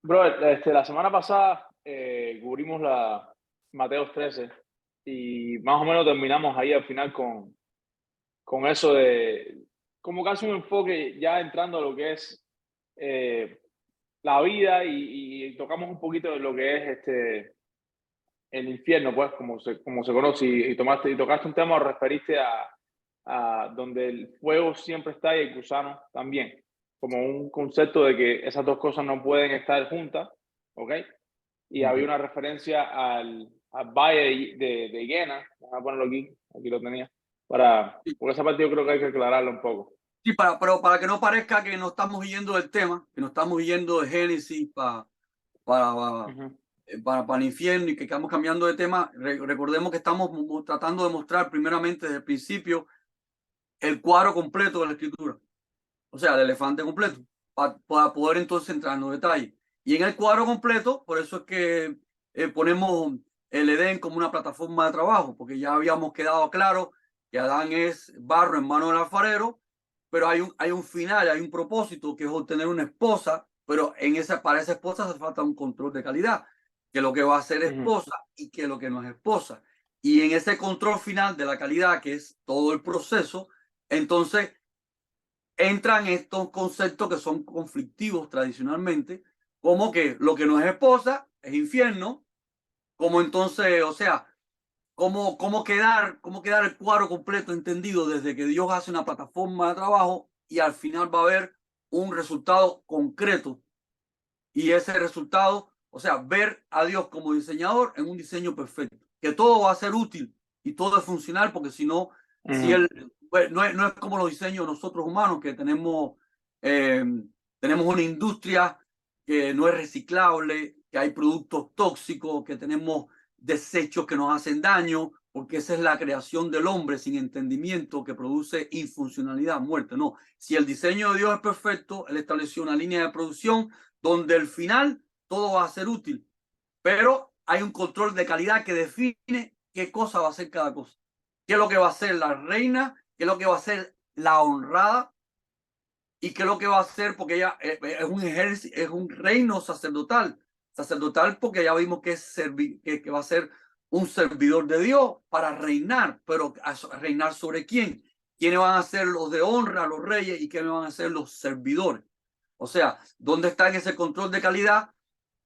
Bro, la semana pasada cubrimos la Mateos 13 y más o menos terminamos ahí al final con eso de como casi un enfoque ya entrando a lo que es eh, la vida y tocamos un poquito de lo que es el infierno, pues, como se conoce, y tocaste un tema o referiste a donde el fuego siempre está y el gusano también, como un concepto de que esas dos cosas no pueden estar juntas, ¿ok? Y había Ujú. una referencia al valle de Guiana, vamos a ponerlo aquí lo tenía, Sí, porque esa parte yo creo que hay que aclararla un poco. sí, pero para que no parezca que no estamos yendo del tema, que no estamos yendo de Génesis para, Ujú, para el infierno y que estamos cambiando de tema, recordemos que estamos tratando de mostrar primeramente desde el principio el cuadro completo de la escritura, o sea, el elefante completo, para poder entonces entrar en los detalles. Y en el cuadro completo, por eso es que ponemos el Edén como una plataforma de trabajo, porque ya habíamos quedado claro que Adán es barro en mano del alfarero, pero hay un final, hay un propósito que es obtener una esposa, pero para esa esposa hace falta un control de calidad, que lo que va a ser ujú, esposa y que lo que no es esposa. Y en ese control final de la calidad, que es todo el proceso, entonces entran estos conceptos que son conflictivos tradicionalmente, como que lo que no es esposa es infierno, como entonces, o sea, cómo quedar el cuadro completo entendido desde que Dios hace una plataforma de trabajo y al final va a haber un resultado concreto y ese resultado, o sea, ver a Dios como diseñador en un diseño perfecto, que todo va a ser útil y todo es funcional, porque si no, si ujú, él, pues, no es como los diseños nosotros humanos, que eh, tenemos una industria que no es reciclable, que hay productos tóxicos, que tenemos desechos que nos hacen daño, porque esa es la creación del hombre sin entendimiento que produce infuncionalidad, muerte. No, si el diseño de Dios es perfecto, él estableció una línea de producción donde al final todo va a ser útil, pero hay un control de calidad que define qué cosa va a ser cada cosa. ¿Qué es lo que va a ser la reina? ¿Qué es lo que va a ser la honrada? ¿Y qué es lo que va a hacer? Porque ella es un ejército, es un reino sacerdotal. Sacerdotal porque ya vimos que, que va a ser un servidor de Dios para reinar, pero reinar sobre quién. ¿Quiénes van a ser los de honra, los reyes, y quiénes van a ser los servidores? O sea, ¿dónde está en ese control de calidad?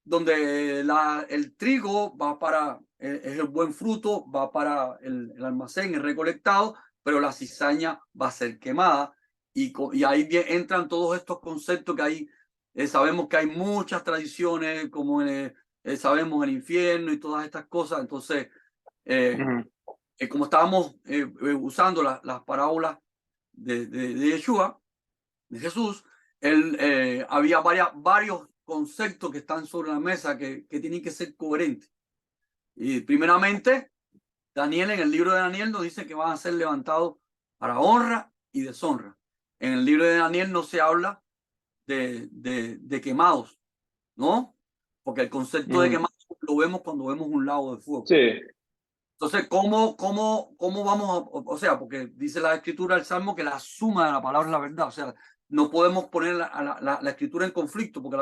Donde el trigo va para, es el buen fruto, va para el almacén, es recolectado, pero la cizaña va a ser quemada. Y ahí entran todos estos conceptos que hay. Sabemos que hay muchas tradiciones, como sabemos el infierno y todas estas cosas. Entonces, eh, ujú. como estábamos usando las parábolas de Yeshua, de Jesús, había varios conceptos que están sobre la mesa que tienen que ser coherentes. Y primeramente, Daniel, en el libro de Daniel nos dice que van a ser levantados para honra y deshonra. En el libro de Daniel no se habla de quemados, ¿no? Porque el concepto de Ujú. quemados lo vemos cuando vemos un lago de fuego. Sí, Entonces, ¿cómo vamos a, o sea, porque dice la escritura del Salmo que la suma de la palabra es la verdad? O sea, no podemos poner la escritura en conflicto, porque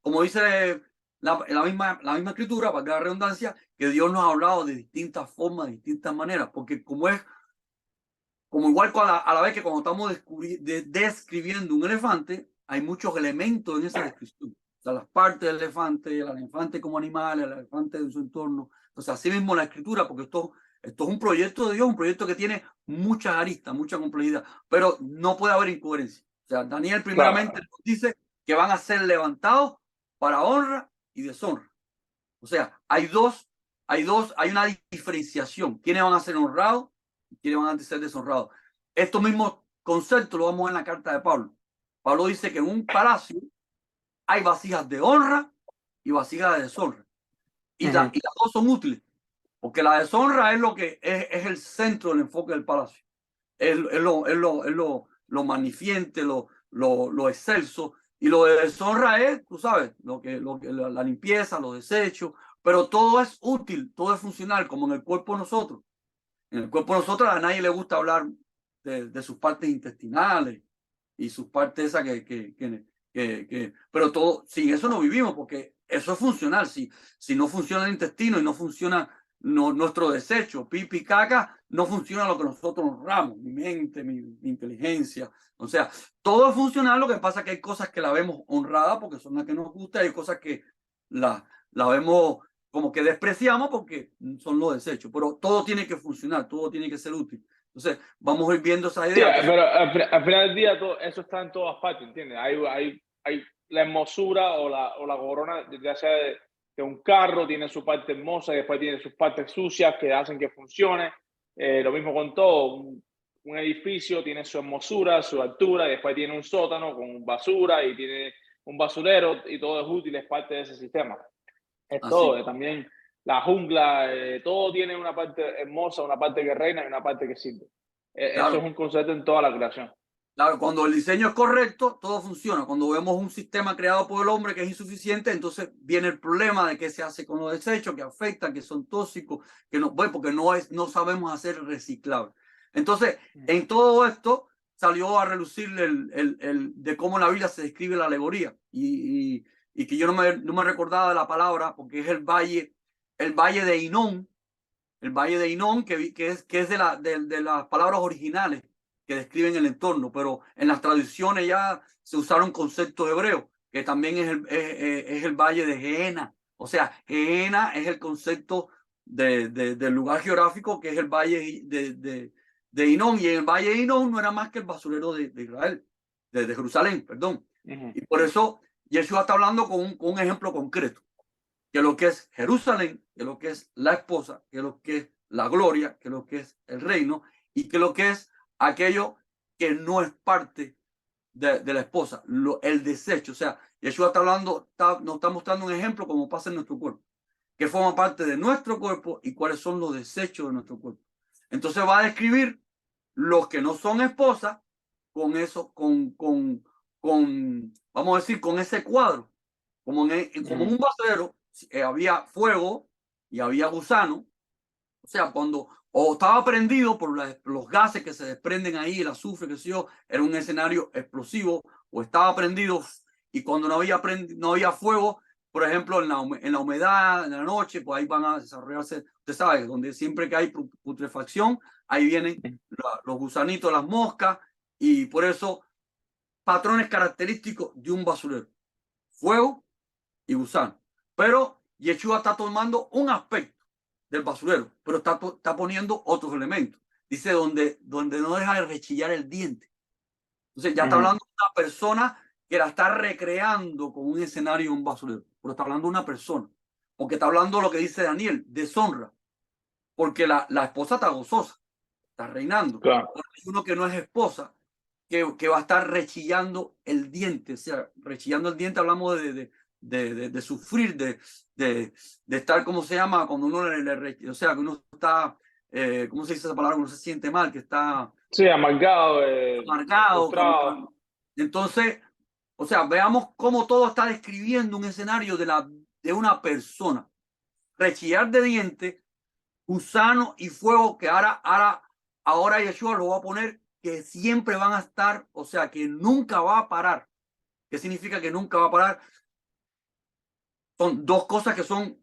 como dice la misma escritura, para que la redundancia, que Dios nos ha hablado de distintas formas, de distintas maneras, porque como igual a la vez que cuando estamos describiendo un elefante, hay muchos elementos en esa descripción. O sea, las partes del elefante, el elefante como animal, el elefante en su entorno. Entonces, así mismo la escritura, porque esto es un proyecto de Dios, un proyecto que tiene muchas aristas, mucha complejidad, pero no puede haber incoherencia. O sea, Daniel primeramente claro. nos dice que van a ser levantados para honra y deshonra. O sea, hay una diferenciación. ¿Quiénes van a ser honrados y quiénes van a ser deshonrados? Estos mismos conceptos lo vamos en la carta de Pablo. Pablo dice que en un palacio hay vasijas de honra y vasijas de deshonra. Ujú, Y las dos son útiles, porque la deshonra es lo que es el centro del enfoque del palacio. Lo magnifiente, lo excelso. Y lo de deshonra es, tú sabes, la limpieza, los desechos, pero todo es útil, todo es funcional, como en el cuerpo de nosotros. En el cuerpo de nosotros a nadie le gusta hablar de sus partes intestinales y sus partes esas Pero todo, sin eso no vivimos, porque eso es funcional. Si no funciona el intestino y no funciona nuestro desecho, pipi, caca, no funciona lo que nosotros honramos, mi mente, mi inteligencia. O sea, todo es funcional, lo que pasa es que hay cosas que la vemos honrada porque son las que nos gusta, y hay cosas que la vemos como que despreciamos porque son los desechos, pero todo tiene que funcionar, todo tiene que ser útil. Entonces, vamos a ir viendo esa Sí, idea. Entonces, pero al final del día todo, eso está en todas partes, ¿entiendes? Hay la hermosura o la corona, ya sea de un carro, tiene su parte hermosa y después tiene sus partes sucias que hacen que funcione. Lo mismo con todo. Un edificio tiene su hermosura, su altura, y después tiene un sótano con basura y tiene un basurero, y todo es útil, es parte de ese sistema. Es todo, así, también la jungla, todo tiene una parte hermosa, una parte que reina y una parte que sirve. Eso es claro. un concepto en toda la creación. Claro, cuando el diseño es correcto, todo funciona. Cuando vemos un sistema creado por el hombre que es insuficiente, entonces viene el problema de qué se hace con los desechos, que afectan, que son tóxicos, que no, bueno, porque no sabemos hacer reciclable. Entonces, en todo esto salió a relucir de cómo en la Biblia se describe la alegoría. Y que yo no me recordaba de la palabra, porque es el valle de Hinón, el valle de Hinón, que es de las palabras originales que describen el entorno, pero en las traducciones ya se usaron conceptos hebreos, que también es el valle de Gehenna. O sea, Gehenna es el concepto del lugar geográfico que es el valle de Hinón, y en el valle de Hinón no era más que el basurero de Israel, de Jerusalén, perdón. Ujú. Y por eso Yeshua está hablando con un ejemplo concreto, que lo que es Jerusalén, que lo que es la esposa, que lo que es la gloria, que lo que es el reino, y que lo que es aquello que no es parte de la esposa, el desecho. O sea, Yeshua está hablando, nos está mostrando un ejemplo como pasa en nuestro cuerpo, que forma parte de nuestro cuerpo y cuáles son los desechos de nuestro cuerpo. Entonces va a describir los que no son esposas con eso, vamos a decir, con ese cuadro. Como en Ujú. un basurero había fuego y había gusano, o sea, cuando o estaba prendido por los gases que se desprenden ahí, el azufre, que sé yo, era un escenario explosivo, o estaba prendido, y cuando no había fuego, por ejemplo, en la humedad, en la noche, pues ahí van a desarrollarse, usted sabe, donde siempre que hay putrefacción, ahí vienen los gusanitos, las moscas, y por eso patrones característicos de un basurero: fuego y gusano. Pero Yeshua está tomando un aspecto del basurero, pero está poniendo otros elementos. Dice donde no deja de rechillar el diente. Entonces ya está Ujú. hablando de una persona que la está recreando con un escenario de un basurero. Pero está hablando de una persona. Porque está hablando de lo que dice Daniel, deshonra. Porque la esposa está gozosa, está reinando. Claro. Pero hay uno que no es esposa, que va a estar rechillando el diente. O sea, rechillando el diente hablamos de sufrir, de estar, ¿cómo se llama? Cuando uno o sea, que uno está, ¿cómo se dice esa palabra? Uno se siente mal, que está Sí, amargado, amargado. frustrado. Entonces, o sea, veamos cómo todo está describiendo un escenario de una persona. Rechillar de dientes, gusano y fuego, que ahora Yeshua lo va a poner, que siempre van a estar, o sea, que nunca va a parar. ¿Qué significa que nunca va a parar? Son dos cosas que son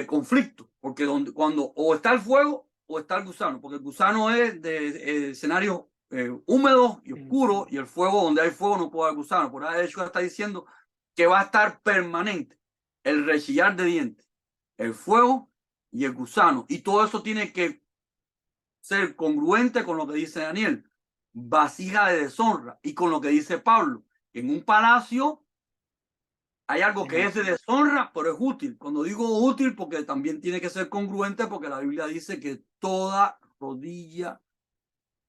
conflictos, porque cuando o está el fuego o está el gusano, porque el gusano es de escenarios húmedos y Ujú. oscuros, y el fuego, donde hay fuego no puede haber gusano. Por ahí Yeshua está diciendo que va a estar permanente el rechillar de dientes, el fuego y el gusano, y todo eso tiene que ser congruente con lo que dice Daniel, vasija de deshonra, y con lo que dice Pablo. En un palacio hay algo que Ujú. es de deshonra, pero es útil. Cuando digo útil, porque también tiene que ser congruente, porque la Biblia dice que toda rodilla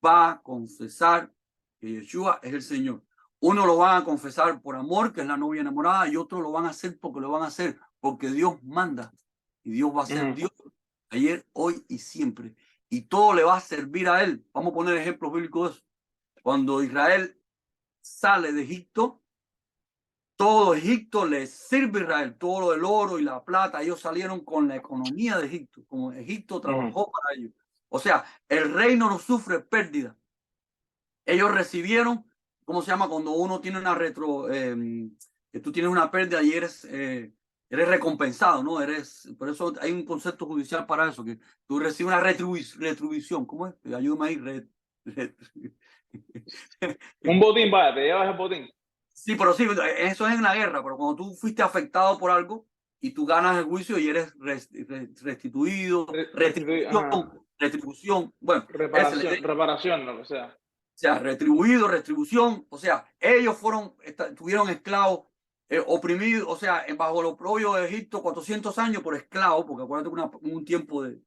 va a confesar que Yeshua es el Señor. Uno lo van a confesar por amor, que es la novia enamorada, y otro lo van a hacer porque lo van a hacer, porque Dios manda. Y Dios va a ser Ujú. Dios ayer, hoy y siempre. Y todo le va a servir a Él. Vamos a poner ejemplos bíblicos de eso. Cuando Israel sale de Egipto, todo Egipto le sirve a Israel, todo lo del oro y la plata. Ellos salieron con la economía de Egipto, como Egipto Ujú. trabajó para ellos. O sea, el reino no sufre pérdida. Ellos recibieron, ¿cómo se llama? Cuando uno tiene una que tú tienes una pérdida y eres recompensado, ¿no? Por eso hay un concepto judicial para eso, que tú recibes una retribución. ¿Cómo es? Ayúdame ahí. Un botín, vaya, te llevas el botín. Sí, pero sí, eso es en la guerra, pero cuando tú fuiste afectado por algo y tú ganas el juicio y eres restituido, Ajá. retribución, bueno, esa es la idea. Reparación, lo que sea. O sea, retribuido, retribución, o sea, ellos tuvieron esclavos oprimidos, o sea, bajo el oprobio de Egipto 400 años por esclavos, porque acuérdate que un tiempo de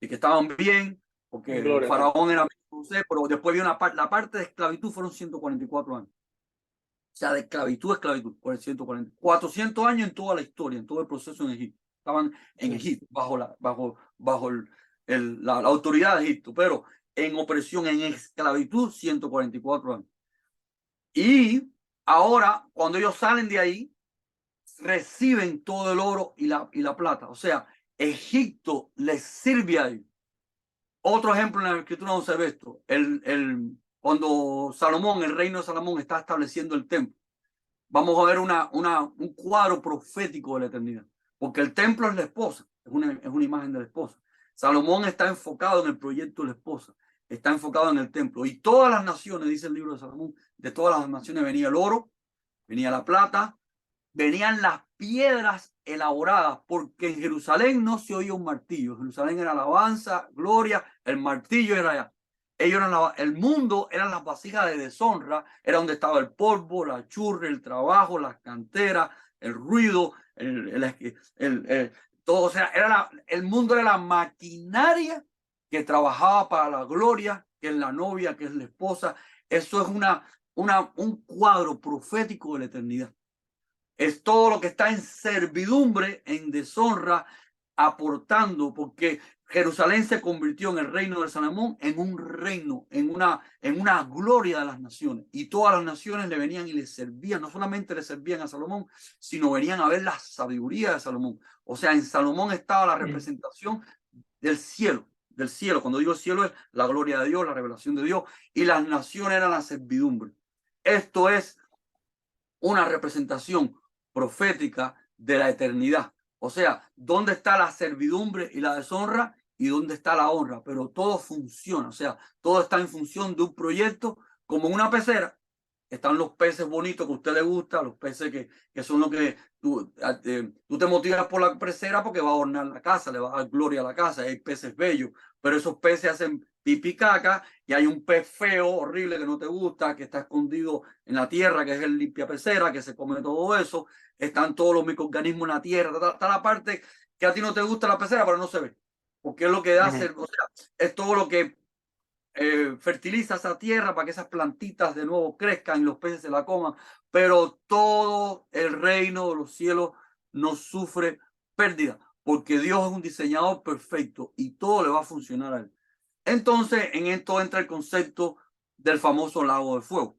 que estaban bien, porque En el gloria, sí. faraón era, no sé, pero después vino la parte de esclavitud fueron 144 años. O sea, de esclavitud a esclavitud, por el 140. 400 años en toda la historia, en todo el proceso en Egipto. Estaban en Sí. Egipto, bajo la autoridad de Egipto, pero en opresión, en esclavitud, 144 años. Y ahora, cuando ellos salen de ahí, reciben todo el oro y la plata. O sea, Egipto les sirve a ellos. Otro ejemplo en la escritura donde se ve esto, cuando Salomón, el reino de Salomón, está estableciendo el templo. Vamos a ver un cuadro profético de la eternidad, porque el templo es la esposa, es una imagen de la esposa. Salomón está enfocado en el proyecto de la esposa, está enfocado en el templo, y todas las naciones, dice el libro de Salomón, de todas las naciones venía el oro, venía la plata, venían las piedras elaboradas, porque en Jerusalén no se oía un martillo, Jerusalén era alabanza, gloria, el martillo era allá. Ellos eran el mundo eran las vasijas de deshonra, era donde estaba el polvo, la churra, el trabajo, las canteras, el ruido, todo. O sea, el mundo era la maquinaria que trabajaba para la gloria, que es la novia, que es la esposa. Eso es un cuadro profético de la eternidad. Es todo lo que está en servidumbre, en deshonra, aportando, porque Jerusalén se convirtió en el reino de Salomón, en un reino, en una gloria de las naciones. Y todas las naciones le venían y le servían, no solamente le servían a Salomón, sino venían a ver la sabiduría de Salomón. O sea, en Salomón estaba la representación del cielo. Del cielo, cuando digo cielo es la gloria de Dios, la revelación de Dios, y las naciones eran la servidumbre. Esto es una representación profética de la eternidad. O sea, ¿dónde está la servidumbre y la deshonra? ¿Y dónde está la honra? Pero todo funciona, o sea, todo está en función de un proyecto, como en una pecera. Están los peces bonitos que a usted le gusta, los peces que son los que tú te motivas por la pecera porque va a adornar la casa, le va a dar gloria a la casa. Hay peces bellos, pero esos peces hacen pipí caca y hay un pez feo, horrible, que no te gusta, que está escondido en la tierra, que es el limpiapecera, que se come todo eso. Están todos los microorganismos en la tierra. Está la parte que a ti no te gusta la pecera, pero no se ve. Porque es lo que hace, o sea, es todo lo que fertiliza esa tierra para que esas plantitas de nuevo crezcan y los peces se la coman. Pero todo el reino de los cielos no sufre pérdida, porque Dios es un diseñador perfecto y todo le va a funcionar a él. Entonces, en esto entra el concepto del famoso lago de fuego.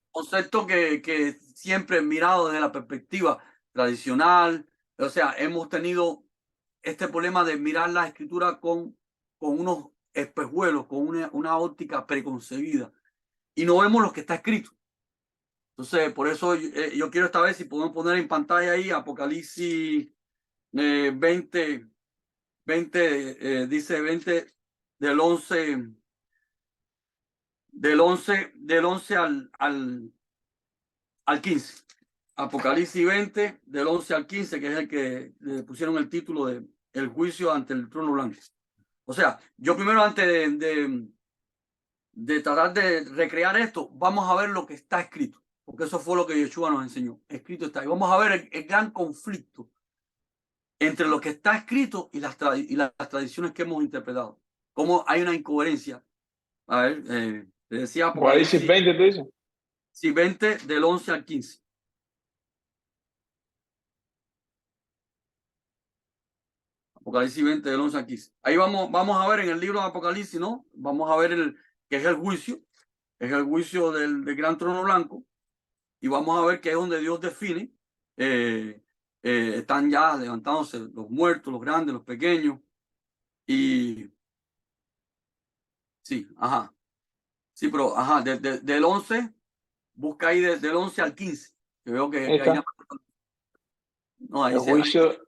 Concepto que siempre mirado desde la perspectiva tradicional. O sea, hemos tenido este problema de mirar la escritura con unos espejuelos, con una óptica preconcebida, y no vemos lo que está escrito. Entonces, por eso yo quiero esta vez, si podemos poner en pantalla ahí, Apocalipsis 20, dice 20 del 11 al 15. Apocalipsis 20 del 11 al 15, que es el que le pusieron el título de El juicio ante el trono blanco. O sea, yo primero, antes de tratar de recrear esto, vamos a ver lo que está escrito, porque eso fue lo que Yeshua nos enseñó. Escrito está. Y vamos a ver el gran conflicto entre lo que está escrito y las tradiciones que hemos interpretado. Cómo hay una incoherencia. A ver, le decía Apocalipsis Apocalipsis 20, ¿tú dices? sí, 20 del 11 al 15. Apocalipsis 20 del 11 al 15. Ahí vamos a ver en el libro de Apocalipsis, ¿no? Vamos a ver que es el juicio del gran trono blanco, y vamos a ver que es donde Dios define, están ya levantándose los muertos, los grandes, los pequeños, y sí, ajá, sí, pero ajá, del 11 Busca ahí desde el 11 al 15. Que veo que Ahí hay está. no, ahí El se, ahí, juicio.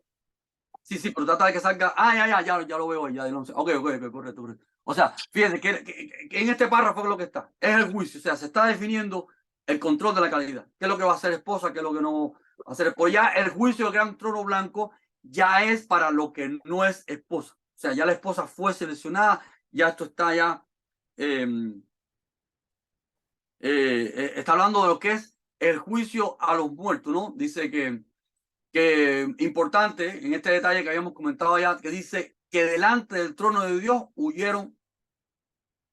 sí, sí, pero trata de que salga. Ah, ya lo veo ahí, ya del 11. Ok, correcto, correcto. O sea, fíjense que en este párrafo es lo que está. Es el juicio. O sea, se está definiendo el control de la calidad. ¿Qué es lo que va a hacer esposa? ¿Qué es lo que no va a hacer esposa? Ya el juicio del gran trono blanco ya es para lo que no es esposa. O sea, ya la esposa fue seleccionada. Ya esto está ya. Eh, está hablando de lo que es el juicio a los muertos, ¿no? Dice que importante en este detalle que habíamos comentado ya, que dice que delante del trono de Dios huyeron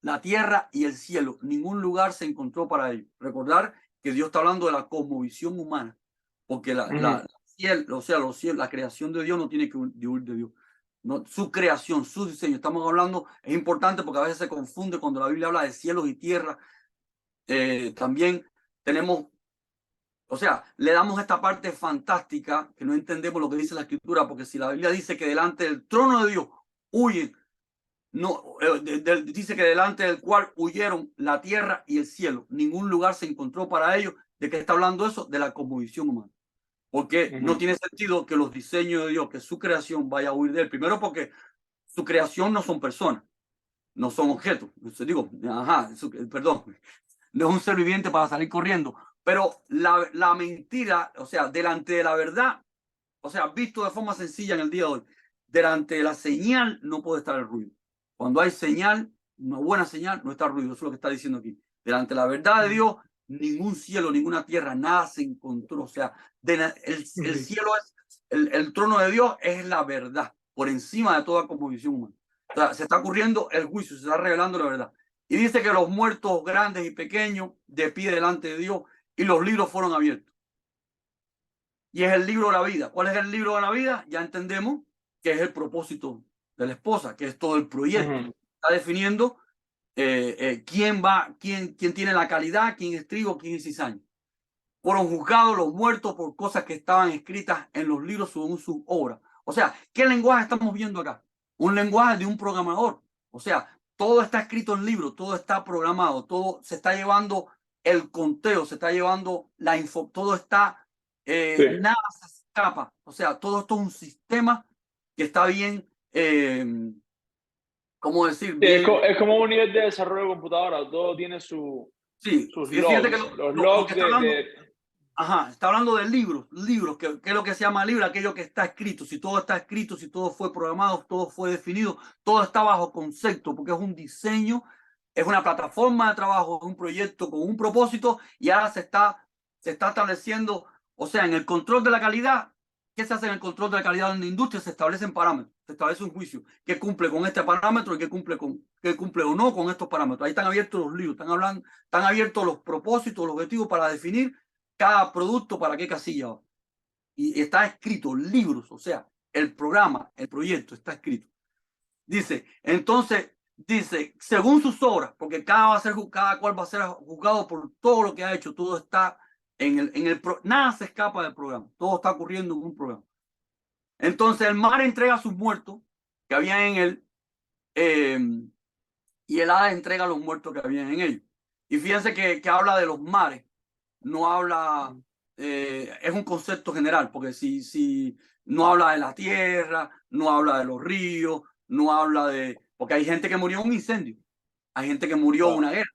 la tierra y el cielo. Ningún lugar se encontró para ellos. Recordar que Dios está hablando de la cosmovisión humana, porque o sea, los cielos, la creación de Dios no tiene que huir de Dios. No, su creación, su diseño, estamos hablando, es importante porque a veces se confunde cuando la Biblia habla de cielos y tierra. También tenemos, o sea, le damos esta parte fantástica que no entendemos lo que dice la escritura, porque si la Biblia dice que delante del trono de Dios huyen, no, dice que delante del cual huyeron la tierra y el cielo, ningún lugar se encontró para ellos. ¿De qué está hablando eso? De la cosmovisión humana. Porque no tiene sentido que los diseños de Dios, que su creación vaya a huir de él. Primero porque su creación no son personas, no son objetos. Digo, perdón, no es un ser viviente para salir corriendo. Pero la mentira, o sea, delante de la verdad, o sea, visto de forma sencilla en el día de hoy, delante de la señal no puede estar el ruido. Cuando hay señal, una buena señal, no está el ruido. Eso es lo que está diciendo aquí. Delante de la verdad de Dios, ningún cielo, ninguna tierra, nada se encontró. O sea, el cielo es, el trono de Dios es la verdad, por encima de toda conmovisión humana. O sea, se está ocurriendo el juicio, se está revelando la verdad. Y dice que los muertos grandes y pequeños de pie delante de Dios y los libros fueron abiertos. Y es el libro de la vida. ¿Cuál es el libro de la vida? Ya entendemos que es el propósito de la esposa, que es todo el proyecto. Está definiendo quién tiene la calidad, quién es trigo, quién es cizaña. Fueron juzgados los muertos por cosas que estaban escritas en los libros según sus obras. O sea, ¿qué lenguaje estamos viendo acá? Un lenguaje de un programador. O sea, todo está escrito en libros, todo está programado, todo se está llevando el conteo, se está llevando la info, todo está, nada se escapa. O sea, todo esto es un sistema que está bien, ¿cómo decir? Sí, Bien. es como un nivel de desarrollo de computadora, todo tiene Sí, sus fíjate que logs, los lo que logs está hablando. de. Ajá, está hablando de libros, que es lo que se llama libro, aquello que está escrito. Si todo está escrito, si todo fue programado, todo fue definido, todo está bajo concepto, porque es un diseño, es una plataforma de trabajo, es un proyecto con un propósito y ahora se está estableciendo, o sea, en el control de la calidad. ¿Qué se hace en el control de la calidad en la industria? Se establecen parámetros, se establece un juicio que cumple con este parámetro y que cumple o no con estos parámetros. Ahí están abiertos los libros, están abiertos los propósitos, los objetivos para definir cada producto para qué casilla va. Y está escrito, libros, o sea, el programa, el proyecto está escrito. Dice, según sus obras, porque cada cual va a ser juzgado por todo lo que ha hecho, todo está nada se escapa del programa, todo está ocurriendo en un programa. Entonces el mar entrega a sus muertos que habían en él, y el Hades entrega a los muertos que habían en ellos. Y fíjense que habla de los mares, no habla, es un concepto general, porque si no habla de la tierra, no habla de los ríos, no habla porque hay gente que murió en un incendio, hay gente que murió en una guerra.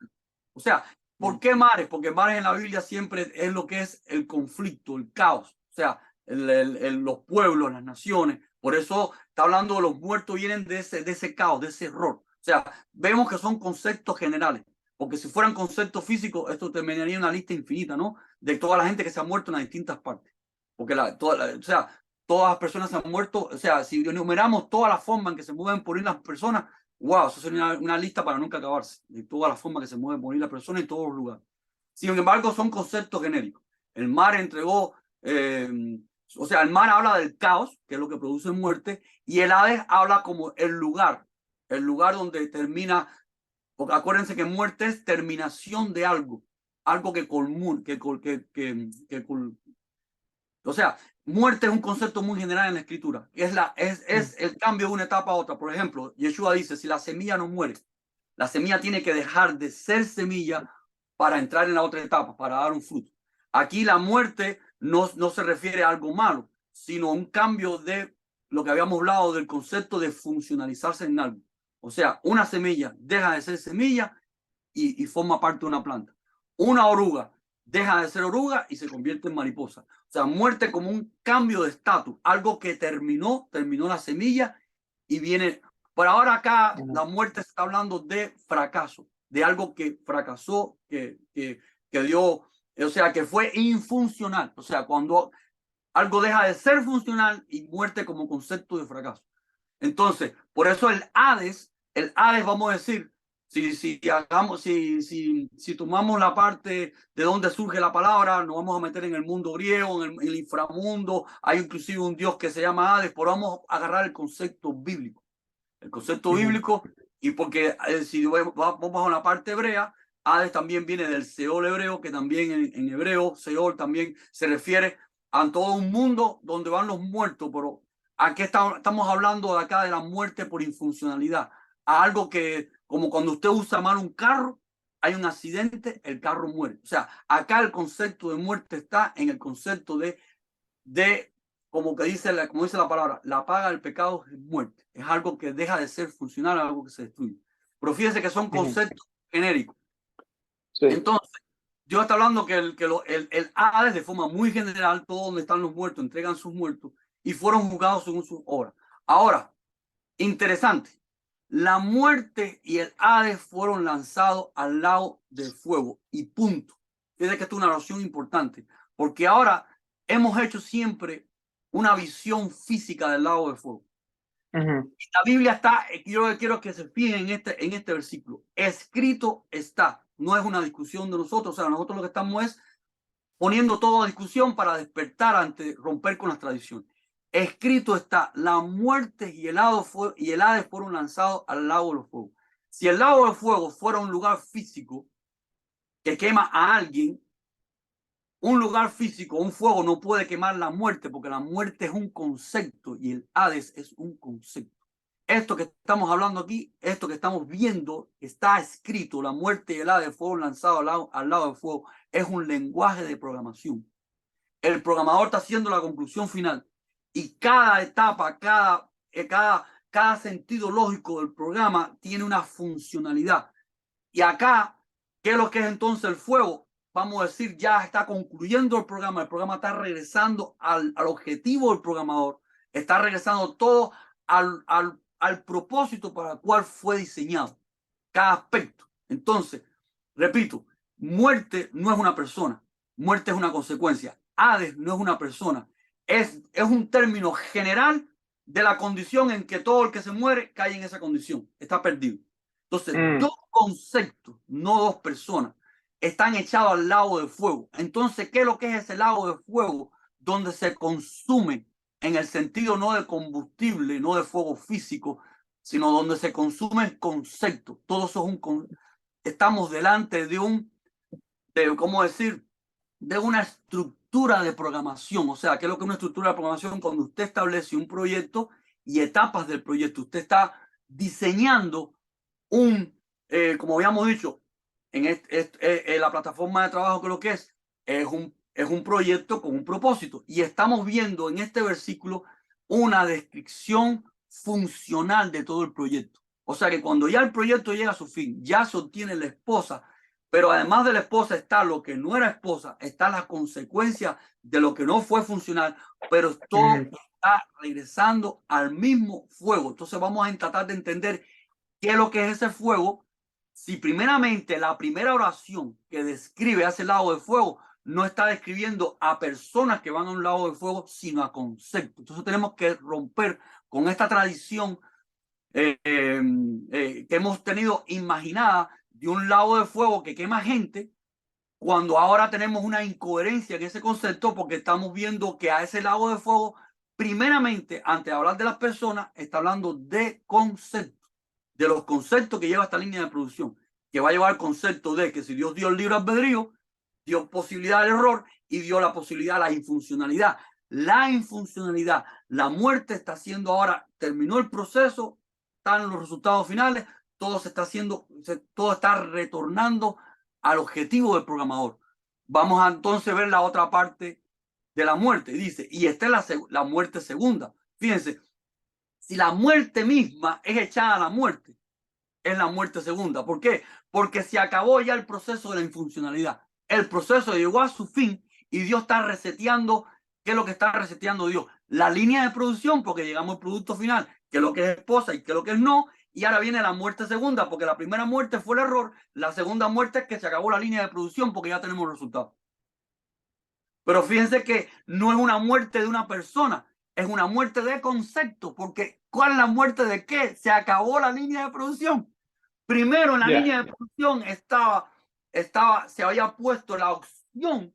O sea, ¿por qué mares? Porque mares en la Biblia siempre es lo que es el conflicto, el caos, o sea, los pueblos, las naciones. Por eso está hablando de los muertos, vienen de ese caos, de ese error. O sea, vemos que son conceptos generales, porque si fueran conceptos físicos, esto terminaría en una lista infinita, ¿no? De toda la gente que se ha muerto en las distintas partes. Porque o sea, todas las personas se han muerto, o sea, si enumeramos todas las formas en que se mueven por ahí las personas, wow, eso sería una lista para nunca acabarse, de todas las formas que se mueven por ahí las personas en todos los lugares. Sin embargo, son conceptos genéricos. El mar entregó, o sea, el mar habla del caos, que es lo que produce muerte, y el Hades habla como el lugar donde termina, porque acuérdense que muerte es terminación de algo que culmina, o sea, muerte es un concepto muy general en la escritura. Es el cambio de una etapa a otra. Por ejemplo, Yeshua dice, si la semilla no muere, la semilla tiene que dejar de ser semilla para entrar en la otra etapa, para dar un fruto. Aquí la muerte no se refiere a algo malo, sino a un cambio de lo que habíamos hablado del concepto de funcionalizarse en algo. O sea, una semilla deja de ser semilla y forma parte de una planta. Una oruga deja de ser oruga y se convierte en mariposa. O sea, muerte como un cambio de estatus, algo que terminó la semilla y viene. Por ahora acá la muerte está hablando de fracaso, de algo que fracasó, que dio, o sea, que fue infuncional. O sea, cuando algo deja de ser funcional y muerte como concepto de fracaso. Entonces, por eso el Hades, vamos a decir, si tomamos la parte de donde surge la palabra, nos vamos a meter en el mundo griego, en el inframundo, hay inclusive un dios que se llama Hades, pero vamos a agarrar el concepto bíblico. El concepto bíblico, y porque si vamos a la parte hebrea, Hades también viene del Seol hebreo, que también en hebreo, Seol también se refiere a todo un mundo donde van los muertos, pero aquí estamos hablando de acá de la muerte por infuncionalidad, a algo que, como cuando usted usa mal un carro, hay un accidente, el carro muere. O sea, acá el concepto de muerte está en el concepto de como dice la palabra, la paga del pecado es muerte. Es algo que deja de ser funcional, algo que se destruye. Pero fíjense que son conceptos genéricos. Sí. Entonces, Dios está hablando que el Hades, de forma muy general, todo donde están los muertos, entregan sus muertos y fueron juzgados según sus obras. Ahora, interesante, la muerte y el Hades fueron lanzados al lago del fuego y punto. Fíjense que esto es una noción importante, porque ahora hemos hecho siempre una visión física del lago de fuego. Y la Biblia está, yo quiero que se fijen en este versículo, escrito está, no es una discusión de nosotros, o sea, nosotros lo que estamos es poniendo todo a discusión para despertar ante romper con las tradiciones. Escrito está, la muerte y el Hades fueron lanzados al lago de los fuegos. Si el lago de fuego fuera un lugar físico que quema a alguien, un lugar físico, un fuego no puede quemar la muerte, porque la muerte es un concepto y el Hades es un concepto. Esto que estamos hablando aquí, esto que estamos viendo, está escrito, la muerte y el Hades fueron lanzados al lado del fuego, es un lenguaje de programación. El programador está haciendo la conclusión final y cada etapa, cada sentido lógico del programa tiene una funcionalidad. Y acá, ¿qué es lo que es entonces el fuego? Vamos a decir, ya está concluyendo el programa está regresando al objetivo del programador, está regresando todo al propósito para el cual fue diseñado, cada aspecto. Entonces, repito, muerte no es una persona, muerte es una consecuencia. Hades no es una persona, es un término general de la condición en que todo el que se muere cae en esa condición, está perdido. Entonces, dos conceptos, no dos personas, están echados al lago de fuego. Entonces, ¿qué es lo que es ese lago de fuego? Donde se consume, en el sentido no de combustible, no de fuego físico, sino donde se consume el concepto. Todo eso es estamos delante ¿cómo decir? De una estructura de programación. O sea, ¿qué es lo que es una estructura de programación? Cuando usted establece un proyecto y etapas del proyecto, usted está diseñando como habíamos dicho, en la plataforma de trabajo, que lo que es un proyecto con un propósito. Y estamos viendo en este versículo una descripción funcional de todo el proyecto. O sea que cuando ya el proyecto llega a su fin, ya se obtiene la esposa, pero además de la esposa está lo que no era esposa, está la consecuencia de lo que no fue funcional, pero todo está regresando al mismo fuego. Entonces vamos a tratar de entender qué es lo que es ese fuego. Si primeramente la primera oración que describe ese lago de fuego no está describiendo a personas que van a un lago de fuego, sino a conceptos. Entonces tenemos que romper con esta tradición que hemos tenido imaginada de un lago de fuego que quema gente, cuando ahora tenemos una incoherencia en ese concepto, porque estamos viendo que a ese lago de fuego, primeramente, antes de hablar de las personas, está hablando de conceptos, de los conceptos que lleva esta línea de producción, que va a llevar el concepto de que si Dios dio el libre albedrío, dio posibilidad al error y dio la posibilidad a la infuncionalidad. La infuncionalidad, la muerte está haciendo ahora, terminó el proceso, están los resultados finales, todo se está haciendo, todo está retornando al objetivo del programador. Vamos a entonces ver la otra parte de la muerte. Dice, y esta es la muerte segunda. Fíjense, si la muerte misma es echada a la muerte, es la muerte segunda. ¿Por qué? Porque se acabó ya el proceso de la infuncionalidad. El proceso llegó a su fin y Dios está reseteando. ¿Qué es lo que está reseteando Dios? La línea de producción, porque llegamos al producto final, que es lo que es esposa y que es lo que es no. Y ahora viene la muerte segunda, porque la primera muerte fue el error. La segunda muerte es que se acabó la línea de producción porque ya tenemos el resultado. Pero fíjense que no es una muerte de una persona, es una muerte de concepto, porque ¿cuál es la muerte de qué? Se acabó la línea de producción. Primero en la línea de producción se había puesto la opción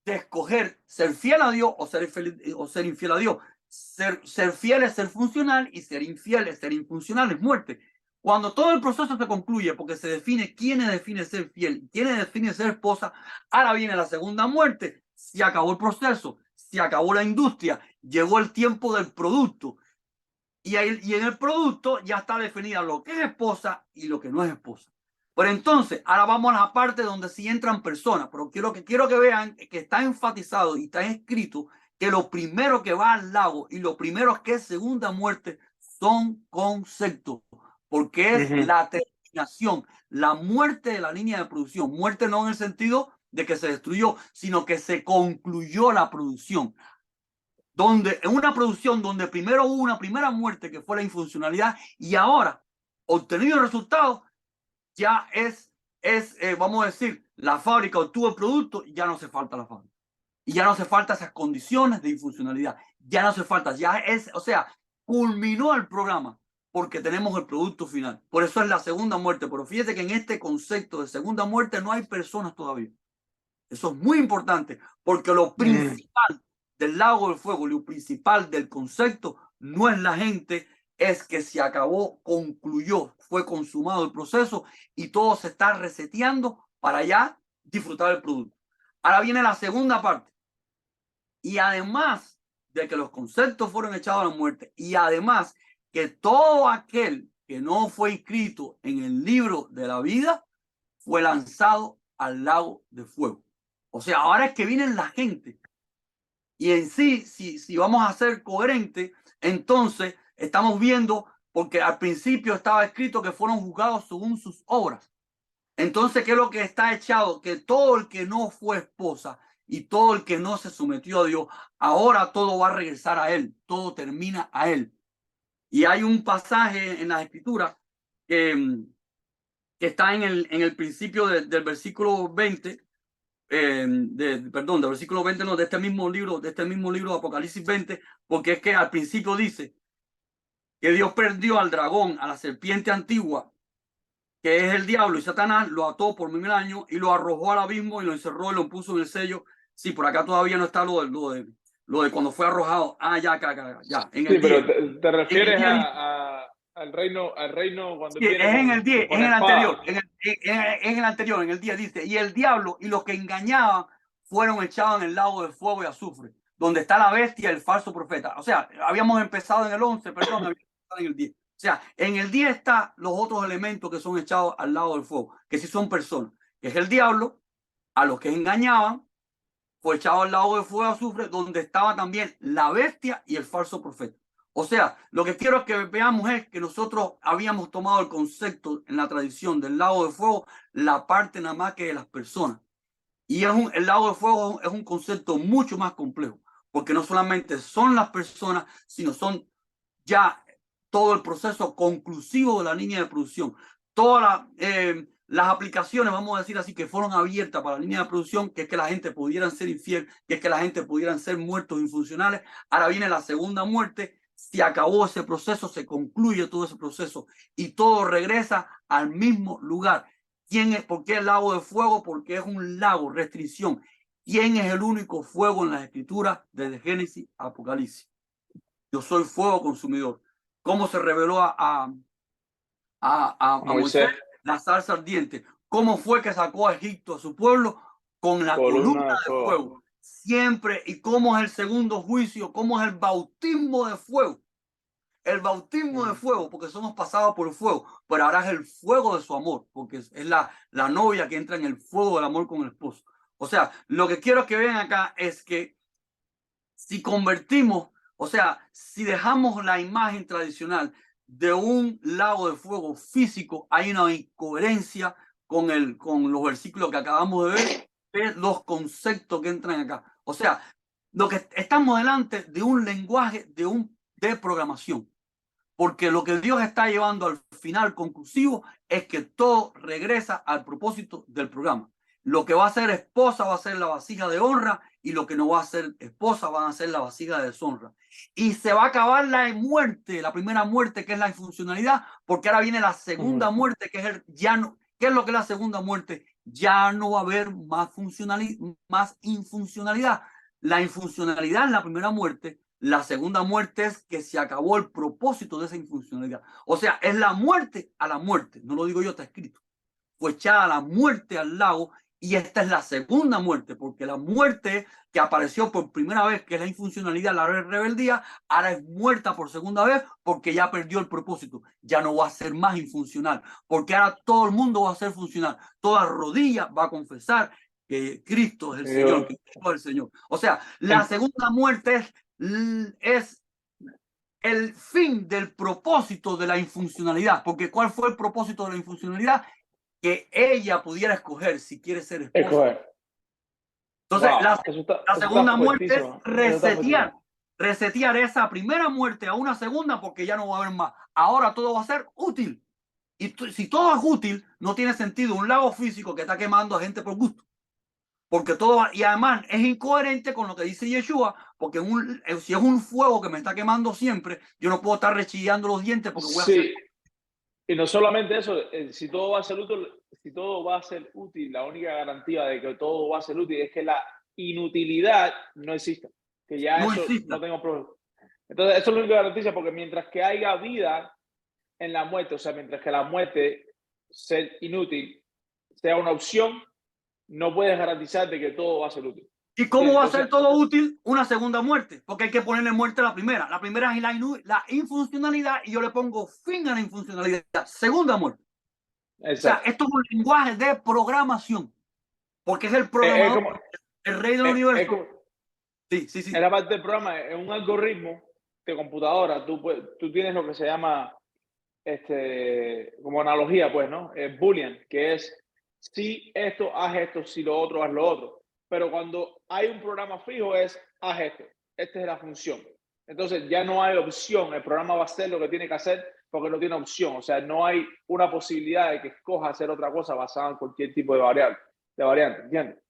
de escoger ser fiel a Dios o ser infiel a Dios. Ser fiel es ser funcional y ser infiel es ser infuncional, es muerte. Cuando todo el proceso se concluye, porque se define quién define ser fiel, quién define ser esposa, ahora viene la segunda muerte. Se acabó el proceso, se acabó la industria, llegó el tiempo del producto. Y en el producto ya está definida lo que es esposa y lo que no es esposa. Pero entonces, ahora vamos a la parte donde sí entran personas, pero quiero que vean que está enfatizado y está escrito que lo primero que va al lago y lo primero que es segunda muerte son conceptos, porque es la terminación, la muerte de la línea de producción. Muerte no en el sentido de que se destruyó, sino que se concluyó la producción. Donde en una producción donde primero hubo una primera muerte que fue la infuncionalidad y ahora, obtenido el resultado, ya vamos a decir, la fábrica obtuvo el producto y ya no hace falta la fábrica. Y ya no hace falta esas condiciones de infuncionalidad. Ya no hace falta, o sea, culminó el programa porque tenemos el producto final. Por eso es la segunda muerte. Pero fíjate que en este concepto de segunda muerte no hay personas todavía. Eso es muy importante porque lo principal del lago del fuego, lo principal del concepto no es la gente, es que se acabó, concluyó, fue consumado el proceso y todo se está reseteando para ya disfrutar el producto. Ahora viene la segunda parte. Y además de que los conceptos fueron echados a la muerte y además que todo aquel que no fue inscrito en el libro de la vida fue lanzado al lago de fuego. O sea, ahora es que viene la gente. Y en sí, si vamos a ser coherentes, entonces estamos viendo, porque al principio estaba escrito que fueron juzgados según sus obras. Entonces, ¿qué es lo que está echado? Que todo el que no fue esposa y todo el que no se sometió a Dios, ahora todo va a regresar a él, todo termina a él. Y hay un pasaje en las Escrituras que está en el principio del versículo 20, perdón, del versículo 20, no, de este mismo libro de Apocalipsis 20, porque es que al principio dice que Dios perdió al dragón, a la serpiente antigua, que es el diablo, y Satanás lo ató por 1000 años y lo arrojó al abismo y lo encerró y lo puso en el sello. Sí, por acá todavía no está lo de cuando fue arrojado. Ah, ya, acá, ya, en el Sí, 10. pero te En el refieres 10 al reino cuando sí, él es viene en el 10, es con en el anterior, espada. en el anterior, en el 10 dice, y el diablo y los que engañaban fueron echados en el lago de fuego y azufre, donde está la bestia y el falso profeta. O sea, habíamos empezado en el 11, perdón, habíamos empezado en el 10. O sea, en el 10 están los otros elementos que son echados al lago del fuego, que sí son personas, que es el diablo, a los que engañaban, fue echado al lago de fuego y azufre, donde estaba también la bestia y el falso profeta. O sea, lo que quiero es que veamos es que nosotros habíamos tomado el concepto en la tradición del lago de fuego, la parte nada más que de las personas. Y el lago de fuego es un concepto mucho más complejo, porque no solamente son las personas, sino son ya todo el proceso conclusivo de la línea de producción. Todas las aplicaciones, vamos a decir así, que fueron abiertas para la línea de producción, que es que la gente pudiera ser infiel, que es que la gente pudiera ser muertos infuncionales. Ahora viene la segunda muerte, se acabó ese proceso, se concluye todo ese proceso y todo regresa al mismo lugar. ¿Quién es? ¿Por qué el lago de fuego? Porque es un lago, restricción. ¿Quién es el único fuego en las escrituras desde Génesis a Apocalipsis? Yo soy fuego consumidor. ¿Cómo se reveló a Moisés? Moisés, La zarza ardiente. ¿Cómo fue que sacó a Egipto a su pueblo? Con la columna columna de de fuego. fuego. Siempre. ¿Y cómo es el segundo juicio? ¿Cómo es el bautismo de fuego? el bautismo de fuego, porque somos pasados por el fuego, pero ahora es el fuego de su amor, porque es la novia que entra en el fuego del amor con el esposo. O sea, lo que quiero que vean acá es que si convertimos, o sea, si dejamos la imagen tradicional de un lago de fuego físico, hay una incoherencia con los versículos que acabamos de ver los conceptos que entran acá. O sea, lo que estamos delante de un lenguaje de programación, porque lo que Dios está llevando al final conclusivo es que todo regresa al propósito del programa. Lo que va a ser esposa va a ser la vasija de honra y lo que no va a ser esposa van a ser la vasija de deshonra. Y se va a acabar la muerte, la primera muerte que es la infuncionalidad, porque ahora viene la segunda muerte que es el ya no. ¿Qué es lo que es la segunda muerte? Ya no va a haber más más infuncionalidad. La infuncionalidad es la primera muerte. La segunda muerte es que se acabó el propósito de esa infuncionalidad. O sea, es la muerte a la muerte. No lo digo yo, está escrito. Fue echada la muerte al lago y esta es la segunda muerte, porque la muerte que apareció por primera vez, que es la infuncionalidad, la rebeldía, ahora es muerta por segunda vez porque ya perdió el propósito. Ya no va a ser más infuncional, porque ahora todo el mundo va a ser funcional. Toda rodilla va a confesar que Cristo es el Señor, que Cristo es el Señor. O sea, la segunda muerte es el fin del propósito de la infuncionalidad, porque ¿cuál fue el propósito de la infuncionalidad? Que ella pudiera escoger si quiere ser esposa. Escoger. Entonces, Wow, la segunda muerte es resetear esa primera muerte a una segunda porque ya no va a haber más. Ahora todo va a ser útil. Y si todo es útil, no tiene sentido un lago físico que está quemando a gente por gusto. Porque todo va, y además es incoherente con lo que dice Yeshua, porque si es un fuego que me está quemando siempre, yo no puedo estar rechillando los dientes porque voy a hacer. Y no solamente eso, si todo va a ser útil, la única garantía de que todo va a ser útil es que la inutilidad no exista, que ya no eso exista. No tengo problema. Entonces, eso es la única garantía, porque mientras que haya vida en la muerte, o sea, mientras que la muerte, ser inútil, sea una opción, no puedes garantizar de que todo va a ser útil. ¿Y cómo va a ser todo útil? Una segunda muerte, porque hay que ponerle muerte a la primera. La primera es la infuncionalidad y yo le pongo fin a la infuncionalidad. Segunda muerte. Exacto. O sea, esto es un lenguaje de programación, porque es el programador, el rey del universo. Sí. En la parte del programa, es un algoritmo de computadora. Tú tienes lo que se llama, como analogía, pues, ¿no? Boolean, que es si esto, haz esto, si lo otro, haz lo otro. Pero cuando hay un programa fijo es haz esto. Esta es la función. Entonces ya no hay opción. El programa va a hacer lo que tiene que hacer porque no tiene opción. O sea, no hay una posibilidad de que escoja hacer otra cosa basada en cualquier tipo de variante, ¿entiendes?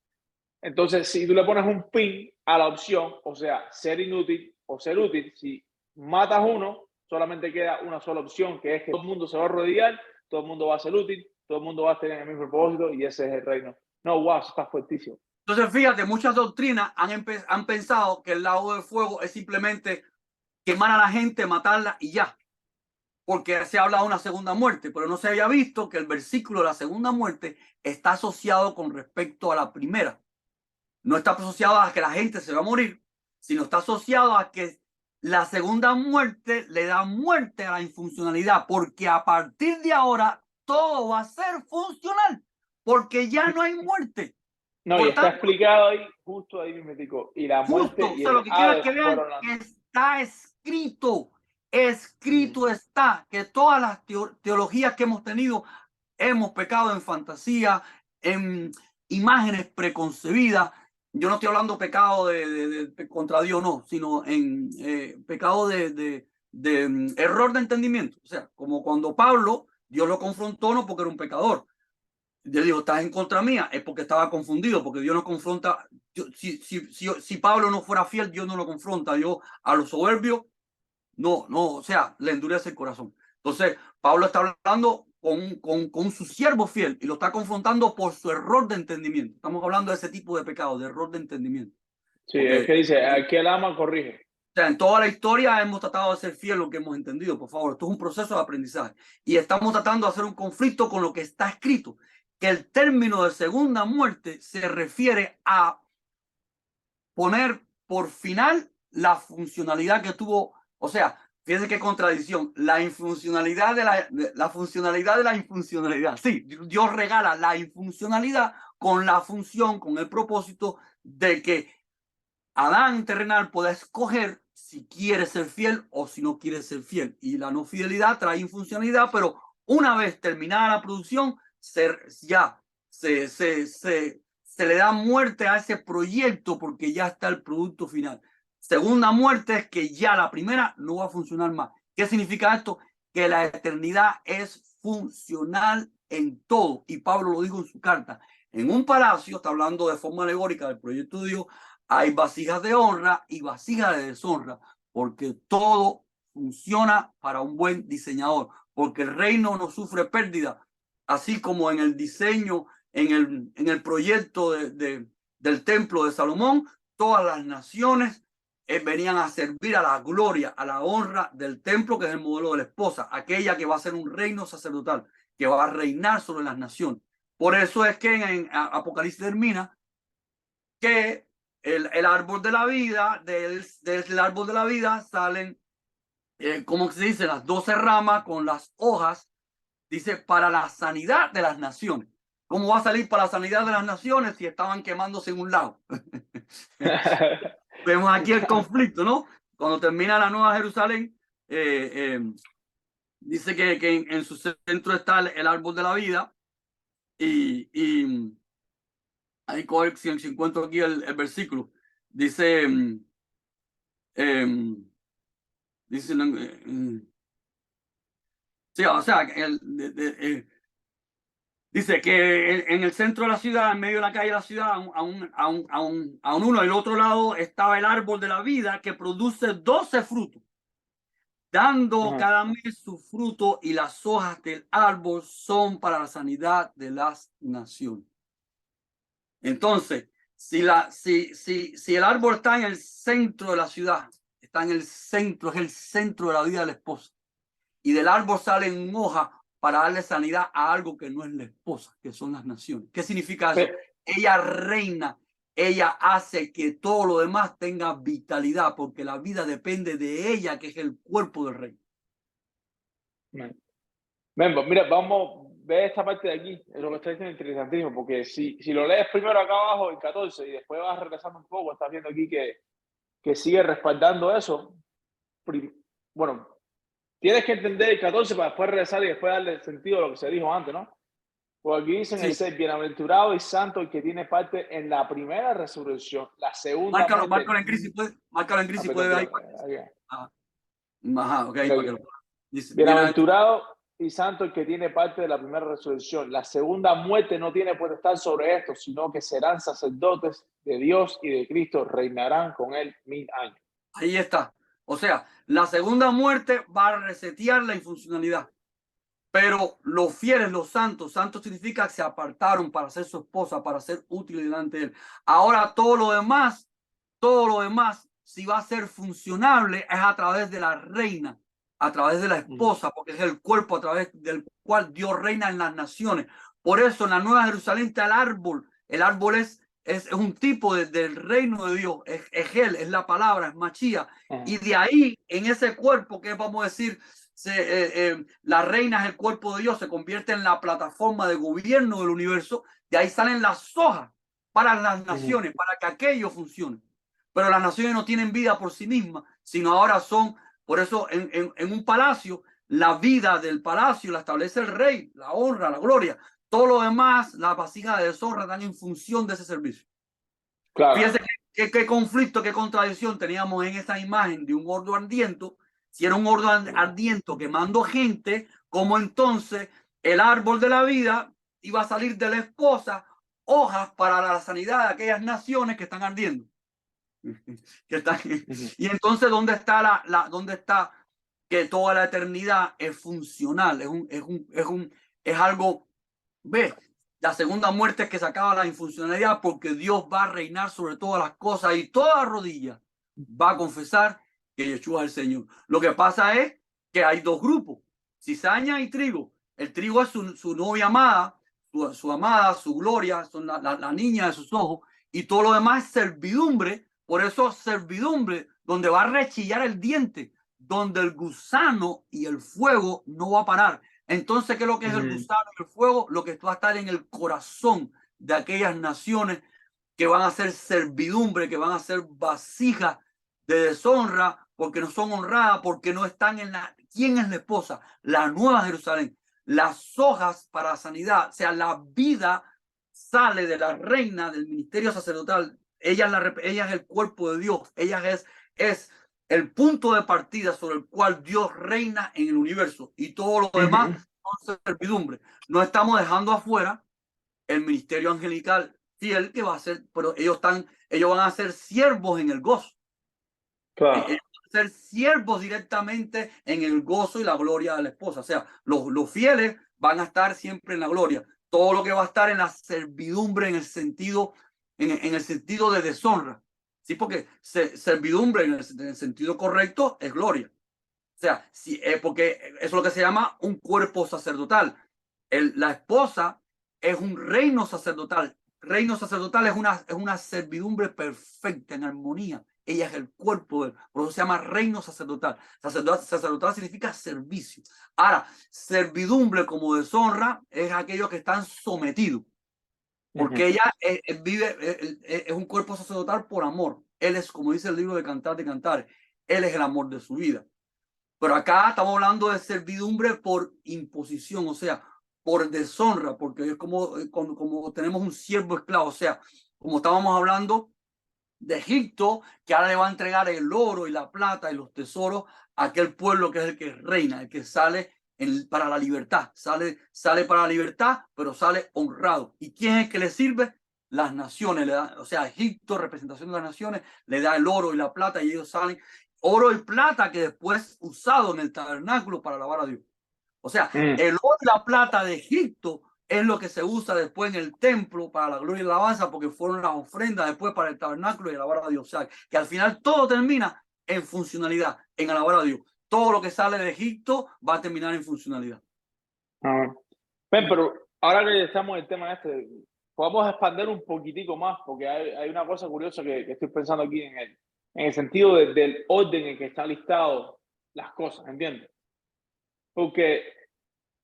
Entonces, si tú le pones un pin a la opción, o sea, ser inútil o ser útil, si matas uno, solamente queda una sola opción, que es que todo el mundo se va a rodear, todo el mundo va a ser útil, todo el mundo va a tener el mismo propósito y ese es el reino. No, wow, eso está fuertísimo. Entonces, fíjate, muchas doctrinas han pensado que el lago de fuego es simplemente quemar a la gente, matarla y ya. Porque se habla de una segunda muerte, pero no se había visto que el versículo de la segunda muerte está asociado con respecto a la primera. No está asociado a que la gente se va a morir, sino está asociado a que la segunda muerte le da muerte a la infuncionalidad, porque a partir de ahora todo va a ser funcional, porque ya no hay muerte. No, y está explicado ahí, justo ahí me digo. Y la muerte justo, y o sea, lo que quiero es que vean que está escrito. Escrito está que todas las teologías que hemos tenido hemos pecado en fantasía, en imágenes preconcebidas. Yo no estoy hablando pecado contra Dios, no, sino en pecado de error de entendimiento. O sea, como cuando Pablo, Dios lo confrontó no porque era un pecador. Dios dijo, estás en contra mía, es porque estaba confundido, porque Dios no confronta. Si Pablo no fuera fiel, Dios no lo confronta. Dios a los soberbios, no, o sea, le endurece el corazón. Entonces, Pablo está hablando con su siervo fiel y lo está confrontando por su error de entendimiento. Estamos hablando de ese tipo de pecado, de error de entendimiento. Sí, porque, es que dice, al que el ama corrige. O sea, en toda la historia hemos tratado de ser fiel lo que hemos entendido, por favor. Esto es un proceso de aprendizaje. Y estamos tratando de hacer un conflicto con lo que está escrito. Que el término de segunda muerte se refiere a poner por final la funcionalidad que tuvo, o sea, Fíjense qué contradicción. La infuncionalidad la funcionalidad de la infuncionalidad. Sí, Dios regala la infuncionalidad con la función, con el propósito de que Adán terrenal pueda escoger si quiere ser fiel o si no quiere ser fiel. Y la no fidelidad trae infuncionalidad, pero una vez terminada la producción, se le da muerte a ese proyecto porque ya está el producto final. Segunda muerte es que ya la primera no va a funcionar más. ¿Qué significa esto? Que la eternidad es funcional en todo. Y Pablo lo dijo en su carta. En un palacio, está hablando de forma alegórica del proyecto de Dios, hay vasijas de honra y vasijas de deshonra, porque todo funciona para un buen diseñador, porque el reino no sufre pérdida, así como en el diseño, en el proyecto del templo de Salomón, todas las naciones venían a servir a la gloria, a la honra del templo, que es el modelo de la esposa, aquella que va a ser un reino sacerdotal, que va a reinar sobre las naciones. Por eso es que en Apocalipsis termina que el árbol de la vida, del árbol de la vida salen, ¿cómo se dice? Las 12 ramas con las hojas, dice, para la sanidad de las naciones. ¿Cómo va a salir para la sanidad de las naciones si estaban quemándose en un lado? Vemos aquí el conflicto, ¿no? Cuando termina la Nueva Jerusalén, dice que en su centro está el árbol de la vida y ahí si encuentro aquí el versículo, dice, dice, sí, o sea, dice que en el centro de la ciudad, en medio de la calle de la ciudad, a uno, al otro lado estaba el árbol de la vida que produce 12 frutos, dando cada mes su fruto, y las hojas del árbol son para la sanidad de las naciones. Entonces, si el árbol está en el centro de la ciudad, está en el centro, es el centro de la vida de la esposa, y del árbol salen hojas para darle sanidad a algo que no es la esposa, que son las naciones. ¿Qué significa eso? Ella reina, ella hace que todo lo demás tenga vitalidad, porque la vida depende de ella, que es el cuerpo del rey. Mira, vamos, ve esta parte de aquí, es lo que está diciendo interesantísimo, porque si lo lees primero acá abajo, en 14, y después vas regresando un poco, estás viendo aquí que sigue respaldando eso. Bueno, tienes que entender el 14 para después regresar y después darle sentido a lo que se dijo antes, ¿no? Porque aquí dicen el 6, bienaventurado y santo el que tiene parte en la primera resurrección, la segunda Márcalo, muerte. márcalo en gris si puede ver ahí. Ajá, ok. Dice, bienaventurado y santo el que tiene parte de la primera resurrección. La segunda muerte no tiene potestad sobre esto, sino que serán sacerdotes de Dios y de Cristo, reinarán con él 1000 años. Ahí está. O sea, la segunda muerte va a resetear la infuncionalidad. Pero los fieles, los santos significa que se apartaron para ser su esposa, para ser útiles delante de él. Ahora todo lo demás, si va a ser funcionable, es a través de la reina, a través de la esposa, porque es el cuerpo a través del cual Dios reina en las naciones. Por eso en la Nueva Jerusalén está el árbol es un tipo del reino de Dios, es él, es la palabra, es Machía. Y de ahí, en ese cuerpo que vamos a decir, la reina es el cuerpo de Dios, se convierte en la plataforma de gobierno del universo. De ahí salen las hojas para las naciones, para que aquello funcione. Pero las naciones no tienen vida por sí mismas, sino ahora son, por eso en un palacio, la vida del palacio la establece el rey, la honra, la gloria. Todo lo demás, las vasijas de deshonra están en función de ese servicio. Claro. Fíjense qué conflicto, qué contradicción teníamos en esa imagen de un horno ardiente. Si era un horno ardiente quemando gente, ¿cómo entonces el árbol de la vida iba a salir de la esposa hojas para la sanidad de aquellas naciones que están ardiendo? Y entonces, ¿dónde está dónde está que toda la eternidad es funcional? Es algo, ve, la segunda muerte es que se acaba la infuncionalidad, porque Dios va a reinar sobre todas las cosas y toda rodilla va a confesar que Yeshua es el Señor. Lo que pasa es que hay dos grupos, cizaña y trigo. El trigo es su novia amada, su amada, su gloria, son la niña de sus ojos, y todo lo demás es servidumbre. Por eso servidumbre, donde va a rechillar el diente, donde el gusano y el fuego no va a parar. Entonces, ¿qué es lo que es el gusano y el fuego? Lo que va a estar en el corazón de aquellas naciones que van a ser servidumbre, que van a ser vasijas de deshonra, porque no son honradas, porque no están en la... ¿Quién es la esposa? La nueva Jerusalén. Las hojas para sanidad, o sea, la vida sale de la reina del ministerio sacerdotal. Ella es el cuerpo de Dios. Ella es el punto de partida sobre el cual Dios reina en el universo. Y todo lo demás son servidumbre. No estamos dejando afuera el ministerio angelical fiel que va a ser, pero ellos van a ser siervos en el gozo. Claro. Ellos van a ser siervos directamente en el gozo y la gloria de la esposa. O sea, los fieles van a estar siempre en la gloria. Todo lo que va a estar en la servidumbre en el sentido de deshonra. Sí, porque servidumbre en el sentido correcto es gloria. O sea, porque eso es lo que se llama un cuerpo sacerdotal. La esposa es un reino sacerdotal. Reino sacerdotal es una servidumbre perfecta, en armonía. Ella es el cuerpo, por eso se llama reino sacerdotal. Sacerdotal significa servicio. Ahora, servidumbre como deshonra es aquellos que están sometidos. Porque ella es un cuerpo sacerdotal por amor. Él es, como dice el libro de Cantares, él es el amor de su vida. Pero acá estamos hablando de servidumbre por imposición, o sea, por deshonra, porque es como tenemos un siervo esclavo, o sea, como estábamos hablando de Egipto, que ahora le va a entregar el oro y la plata y los tesoros a aquel pueblo que es el que reina, el que sale para la libertad, sale para la libertad, pero sale honrado. ¿Y quién es el que le sirve? Las naciones, o sea, Egipto, representación de las naciones, le da el oro y la plata y ellos salen oro y plata que después usado en el tabernáculo para alabar a Dios. O sea, el oro y la plata de Egipto es lo que se usa después en el templo para la gloria y la alabanza, porque fueron las ofrendas después para el tabernáculo y alabar a Dios. O sea, que al final todo termina en funcionalidad, en alabar a Dios. Todo lo que sale de Egipto va a terminar en funcionalidad. Pero ahora que estamos en el tema podemos expandir un poquitico más, porque hay una cosa curiosa que estoy pensando aquí en el sentido del orden en que están listadas las cosas, ¿entiendes? Porque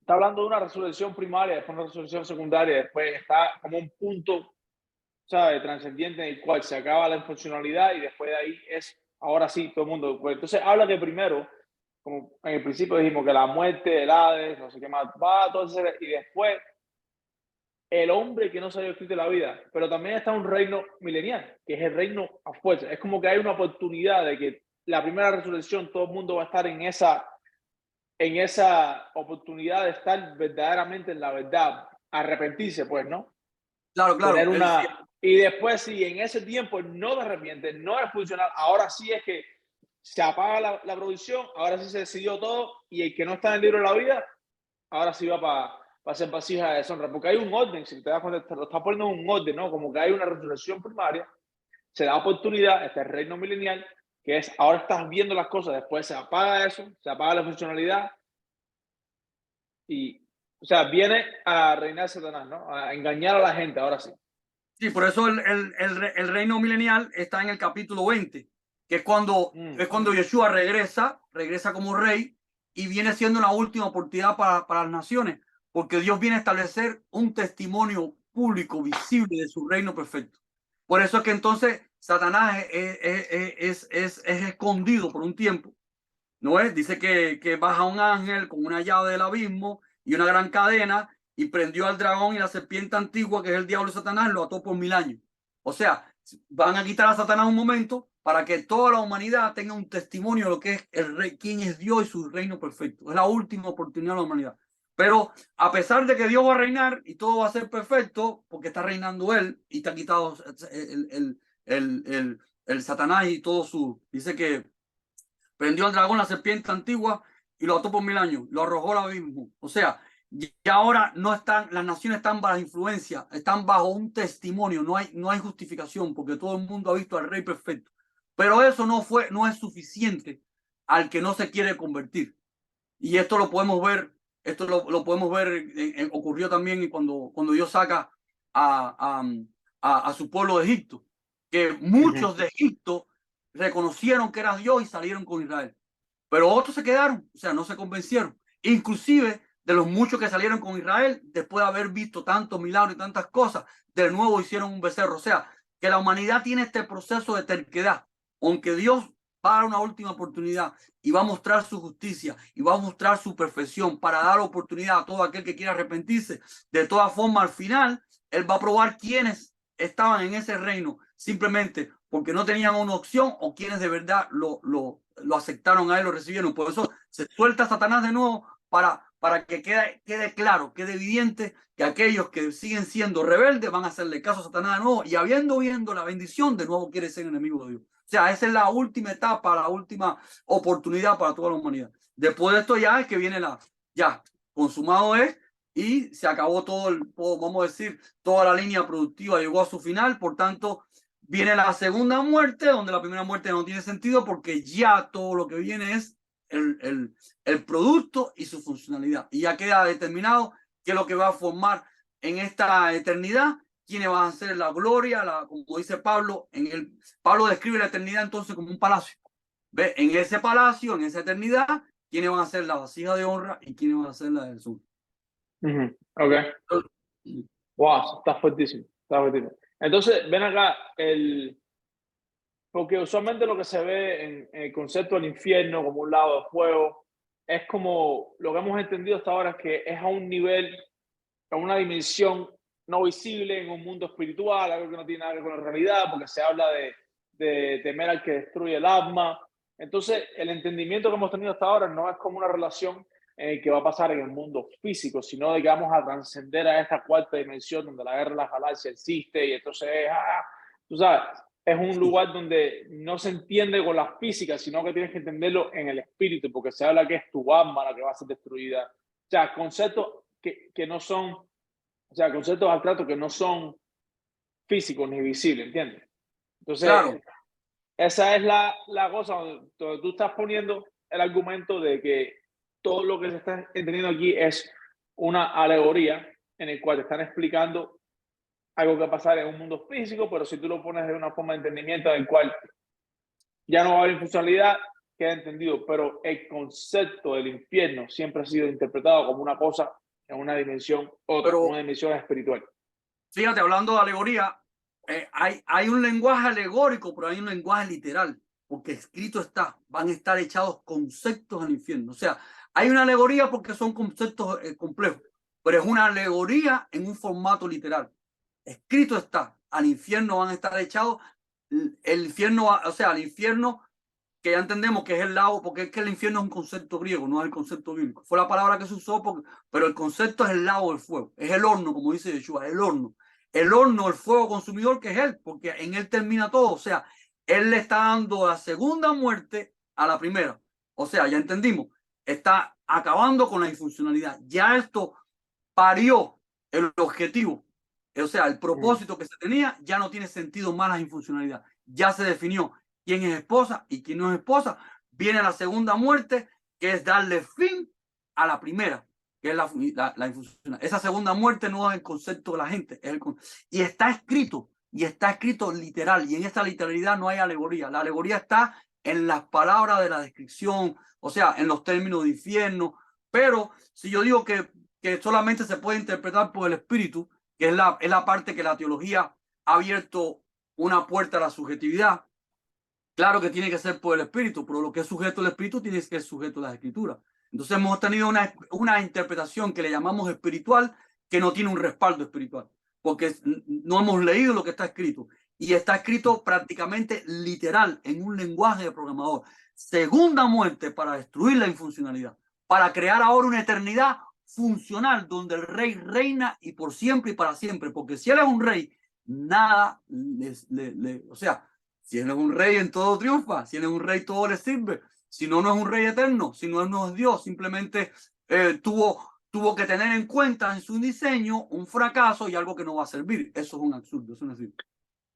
está hablando de una resolución primaria, después una resolución secundaria, después está como un punto, ¿sabes?, trascendiente en el cual se acaba la funcionalidad y después de ahí ahora sí, todo el mundo. Pues entonces habla que primero, como en el principio dijimos, que la muerte, el Hades, no sé qué más, va todo eso, y después el hombre que no se haya escrito la vida, pero también está un reino milenial, que es el reino a fuerza. Es como que hay una oportunidad de que la primera resurrección todo el mundo va a estar en esa oportunidad de estar verdaderamente en la verdad, arrepentirse, pues, ¿no? Claro, Tener claro. y después, si en ese tiempo no te arrepientes, no es funcional, ahora sí es que se apaga la producción, ahora sí se decidió todo, y el que no está en el libro de la vida, ahora sí va para ser vasija de deshonra, porque hay un orden, si te das cuenta, te lo está poniendo en un orden, ¿no? Como que hay una resurrección primaria, se da oportunidad, este reino milenial, que es ahora estás viendo las cosas, después se apaga eso, se apaga la funcionalidad, y, o sea, viene a reinar Satanás, ¿no? A engañar a la gente, ahora sí. Sí, por eso el reino milenial está en el capítulo 20, que es cuando Yeshua regresa como rey y viene siendo la última oportunidad para las naciones, porque Dios viene a establecer un testimonio público, visible de su reino perfecto. Por eso es que entonces Satanás es escondido por un tiempo, ¿no es? Dice que baja un ángel con una llave del abismo y una gran cadena y prendió al dragón y la serpiente antigua, que es el diablo y Satanás, lo ató por 1000 años. O sea, van a quitar a Satanás un momento para que toda la humanidad tenga un testimonio de lo que es el rey, quién es Dios y su reino perfecto. Es la última oportunidad de la humanidad. Pero a pesar de que Dios va a reinar y todo va a ser perfecto, porque está reinando él y está quitado el Satanás y todo su... Dice que prendió al dragón, la serpiente antigua, y lo ató por 1000 años, lo arrojó al abismo. O sea, ya ahora no están, las naciones están bajo influencia, están bajo un testimonio, no hay justificación, porque todo el mundo ha visto al rey perfecto. Pero eso no es suficiente al que no se quiere convertir. Y esto lo podemos ver, ocurrió también cuando Dios saca a su pueblo de Egipto, que muchos de Egipto reconocieron que era Dios y salieron con Israel. pero otros se quedaron, o sea, no se convencieron. Inclusive de los muchos que salieron con Israel, después de haber visto tantos milagros y tantas cosas, de nuevo hicieron un becerro. O sea, que la humanidad tiene este proceso de terquedad, aunque Dios va a dar una última oportunidad y va a mostrar su justicia y va a mostrar su perfección para dar oportunidad a todo aquel que quiera arrepentirse. De todas formas, al final, Él va a probar quiénes estaban en ese reino simplemente porque no tenían una opción o quienes de verdad lo aceptaron a Él, lo recibieron. Por eso se suelta Satanás de nuevo para que quede claro, quede evidente que aquellos que siguen siendo rebeldes van a hacerle caso a Satanás de nuevo y viendo la bendición, de nuevo quiere ser enemigo de Dios. O sea, esa es la última etapa, la última oportunidad para toda la humanidad. Después de esto ya es que viene ya, consumado es, y se acabó vamos a decir, toda la línea productiva llegó a su final, por tanto, viene la segunda muerte, donde la primera muerte no tiene sentido porque ya todo lo que viene es el producto y su funcionalidad. Y ya queda determinado qué es lo que va a formar en esta eternidad, quiénes van a ser la gloria, como dice Pablo, Pablo describe la eternidad entonces como un palacio. ¿Ve? En ese palacio, en esa eternidad, quiénes van a ser la vasija de honra y quiénes van a ser la del sur. Ok. Wow, está fuertísimo. Está fuertísimo. Entonces, ven acá, porque usualmente lo que se ve en el concepto del infierno como un lado de fuego, es como lo que hemos entendido hasta ahora, es que es a un nivel, a una dimensión no visible en un mundo espiritual, algo que no tiene nada que ver con la realidad, porque se habla de temer al que destruye el alma. Entonces, el entendimiento que hemos tenido hasta ahora no es como una relación que va a pasar en el mundo físico, sino de que vamos a trascender a esta cuarta dimensión donde la guerra de las galaxias existe y entonces, tú sabes, es un lugar donde no se entiende con la física, sino que tienes que entenderlo en el espíritu, porque se habla que es tu alma la que va a ser destruida. O sea, conceptos que no son, o sea, conceptos abstractos que no son físicos ni visibles, ¿entiendes? Entonces, Claro, esa es la cosa donde tú estás poniendo el argumento de que todo lo que se está entendiendo aquí es una alegoría en el cual te están explicando algo que va a pasar en un mundo físico, pero si tú lo pones de una forma de entendimiento en el cual ya no va a haber funcionalidad, queda entendido. Pero el concepto del infierno siempre ha sido interpretado como una cosa en una dimensión otra, pero una dimensión espiritual. fíjate, hablando de alegoría, hay un lenguaje alegórico, pero hay un lenguaje literal, porque escrito está, van a estar echados conceptos al infierno. O sea, hay una alegoría porque son conceptos complejos, pero es una alegoría en un formato literal. Escrito está, al infierno van a estar echados, el infierno, o sea, al infierno que ya entendemos que es el lago, porque es que el infierno es un concepto griego, no es el concepto bíblico. Fue la palabra que se usó, pero el concepto es el lago del fuego, es el horno, como dice Yeshua, el horno. El horno, el fuego consumidor que es Él, porque en Él termina todo. O sea, Él le está dando la segunda muerte a la primera. O sea, ya entendimos, está acabando con la infuncionalidad. Ya esto parió el objetivo. O sea, el propósito que se tenía ya no tiene sentido más la infuncionalidad. Ya se definió quién es esposa y quién no es esposa. Viene la segunda muerte, que es darle fin a la primera, que es la infuncionalidad. Esa segunda muerte no es el concepto de la gente, y está escrito literal, y en esta literalidad no hay alegoría. La alegoría está en las palabras de la descripción, o sea, en los términos de infierno. Pero si yo digo que solamente se puede interpretar por el espíritu, que es la parte que la teología ha abierto una puerta a la subjetividad. Claro que tiene que ser por el espíritu, pero lo que es sujeto al espíritu tiene que ser sujeto a las escrituras. Entonces hemos tenido una interpretación que le llamamos espiritual, que no tiene un respaldo espiritual, porque no hemos leído lo que está escrito. Y está escrito prácticamente literal, en un lenguaje de programador. Segunda muerte para destruir la infuncionalidad, para crear ahora una eternidad funcional, donde el rey reina y por siempre y para siempre, porque si él es un rey, nada o sea, si él es un rey, en todo triunfa. Si él es un rey, todo le sirve. Si no, no es un rey eterno. Si no, él no es Dios. Simplemente tuvo que tener en cuenta en su diseño un fracaso y algo que no va a servir. Eso es un absurdo. Eso no sirve.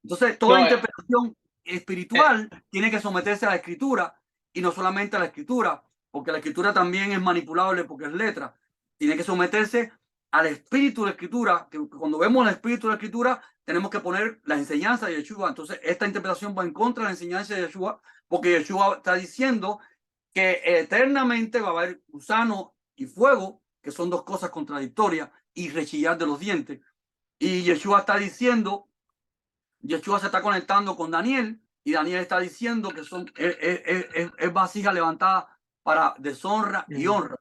Entonces, toda No, interpretación espiritual tiene que someterse a la escritura, y no solamente a la escritura, porque la escritura también es manipulable porque es letra. Tiene que someterse al espíritu de la escritura, que cuando vemos el espíritu de la escritura tenemos que poner la enseñanza de Yeshua. Entonces, esta interpretación va en contra de la enseñanza de Yeshua, porque Yeshua está diciendo que eternamente va a haber gusano y fuego, que son dos cosas contradictorias, y rechillar de los dientes. Y Yeshua está diciendo, Yeshua se está conectando con Daniel, y Daniel está diciendo que es vasija levantada para deshonra y honra.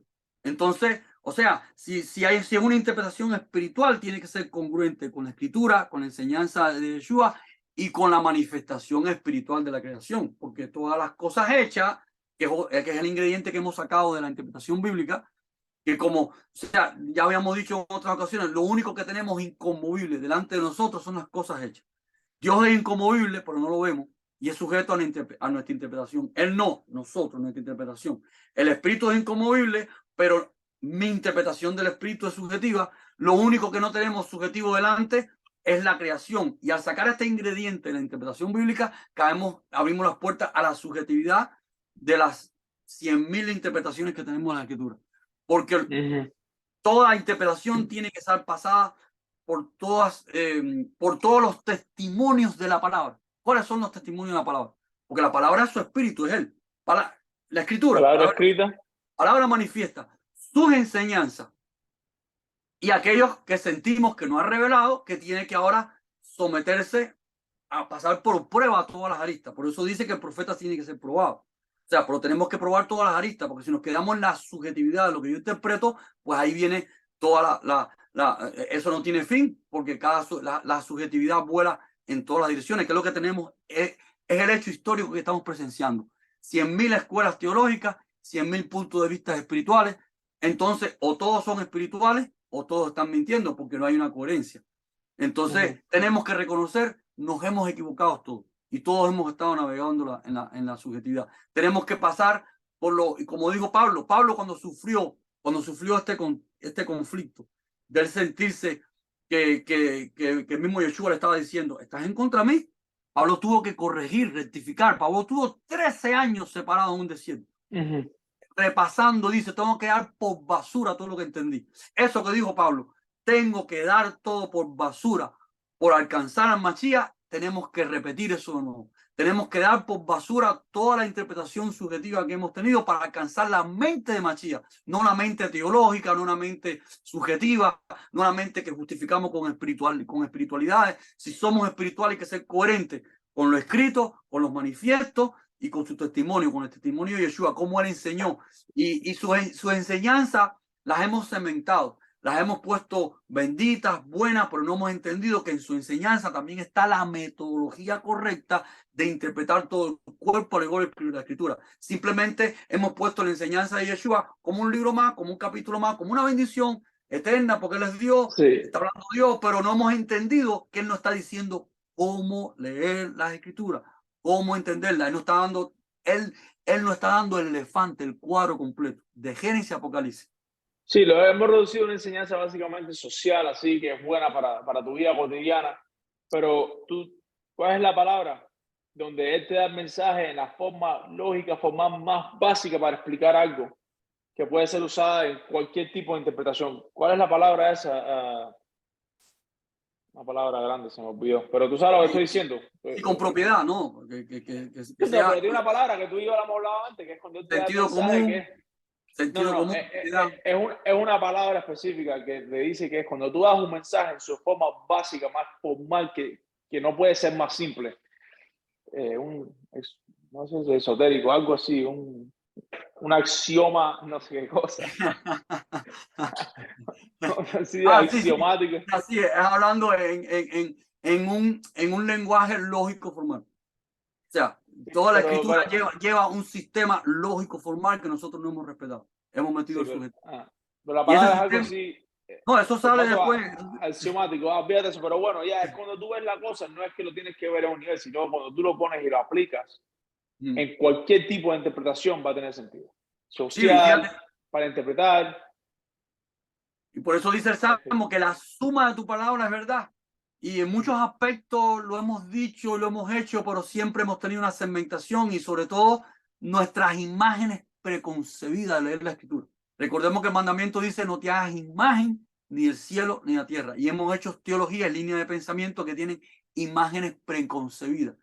Entonces, o sea, si es una interpretación espiritual, tiene que ser congruente con la escritura, con la enseñanza de Yeshua y con la manifestación espiritual de la creación, porque todas las cosas hechas, que es el ingrediente que hemos sacado de la interpretación bíblica, que como, o sea, ya habíamos dicho en otras ocasiones, lo único que tenemos inconmovible delante de nosotros son las cosas hechas. Dios es inconmovible, pero no lo vemos, y es sujeto a nuestra interpretación. Él no, nosotros, nuestra interpretación. El Espíritu es inconmovible, pero mi interpretación del Espíritu es subjetiva. Lo único que no tenemos subjetivo delante es la creación. Y al sacar este ingrediente de la interpretación bíblica, abrimos las puertas a la subjetividad de las 100.000 interpretaciones que tenemos en la Escritura. Porque toda interpretación tiene que ser pasada por todos los testimonios de la palabra. ¿Cuáles son los testimonios de la palabra? Porque la palabra es su espíritu, es él. La escritura, Palabra escrita. palabra manifiesta sus enseñanzas, y aquellos que sentimos que no ha revelado, que tiene que ahora someterse a pasar por prueba todas las aristas. Por eso dice que el profeta tiene que ser probado. O sea, pero tenemos que probar todas las aristas, porque si nos quedamos en la subjetividad de lo que yo interpreto, pues ahí viene toda eso no tiene fin, porque la subjetividad vuela en todas las direcciones, que es lo que tenemos, es el hecho histórico que estamos presenciando. 100.000 escuelas teológicas, 100.000 puntos de vista espirituales. Entonces, o todos son espirituales o todos están mintiendo, porque no hay una coherencia. Entonces, tenemos que reconocer, nos hemos equivocado todos y todos hemos estado navegando en la subjetividad. Tenemos que pasar y como dijo Pablo cuando sufrió este conflicto, del sentirse que el mismo Yeshua le estaba diciendo, ¿estás en contra de mí? Pablo tuvo que corregir, rectificar. Pablo tuvo 13 años separado en un desierto. Repasando, dice, tengo que dar por basura todo lo que entendí. Eso que dijo Pablo, tengo que dar todo por basura por alcanzar al Mashiach. Tenemos que repetir eso de nuevo. Tenemos que dar por basura toda la interpretación subjetiva que hemos tenido para alcanzar la mente de Mashiach, no una mente teológica, no una mente subjetiva, no una mente que justificamos con espiritualidades. Si somos espirituales, hay que ser coherentes con lo escrito, con los manifiestos y con su testimonio, con el testimonio de Yeshua, cómo él enseñó. Y su enseñanza las hemos cementado, las hemos puesto benditas, buenas, pero no hemos entendido que en su enseñanza también está la metodología correcta de interpretar todo el cuerpo alegórico de la escritura. Simplemente hemos puesto la enseñanza de Yeshua como un libro más, como un capítulo más, como una bendición eterna, porque él es Dios, está hablando Dios, pero no hemos entendido que él nos está diciendo cómo leer las escrituras, cómo entenderla. Él no está dando, él no está dando el elefante, el cuadro completo de Génesis a Apocalipsis. Sí, lo hemos reducido a una enseñanza básicamente social, así que es buena para tu vida cotidiana. Pero ¿cuál es la palabra? Donde él te da el mensaje en la forma lógica, forma más básica para explicar algo que puede ser usada en cualquier tipo de interpretación. ¿Cuál es la palabra esa? Una palabra grande, se me olvidó. Pero tú sabes lo que estoy diciendo. Y con propiedad, ¿no? No, pero tiene una palabra que tú y yo la hemos hablado antes, que es cuando él te da el mensaje, sentido común. Es una palabra específica que te dice que es cuando tú das un mensaje en su forma básica, más formal, que no puede ser más simple. No sé si es esotérico, algo así, un axioma, no sé qué cosa. Axiomático. Sí, así es hablando en un lenguaje lógico formal. O sea, toda la escritura lleva un sistema lógico formal que nosotros no hemos respetado. Hemos metido el sujeto. Pero la palabra es algo así. No, eso sale después. Axiomático, fíjate eso. Pero bueno, ya es cuando tú ves la cosa, no es que lo tienes que ver a un nivel, sino cuando tú lo pones y lo aplicas, en cualquier tipo de interpretación va a tener sentido. Social, para interpretar. Y por eso dice el Salmo que la suma de tu palabra es verdad. Y en muchos aspectos lo hemos dicho, lo hemos hecho, pero siempre hemos tenido una segmentación y sobre todo nuestras imágenes preconcebidas de leer la escritura. Recordemos que el mandamiento dice no te hagas imagen ni del cielo ni de la tierra. Y hemos hecho teología en línea de pensamiento que tienen imágenes preconcebidas.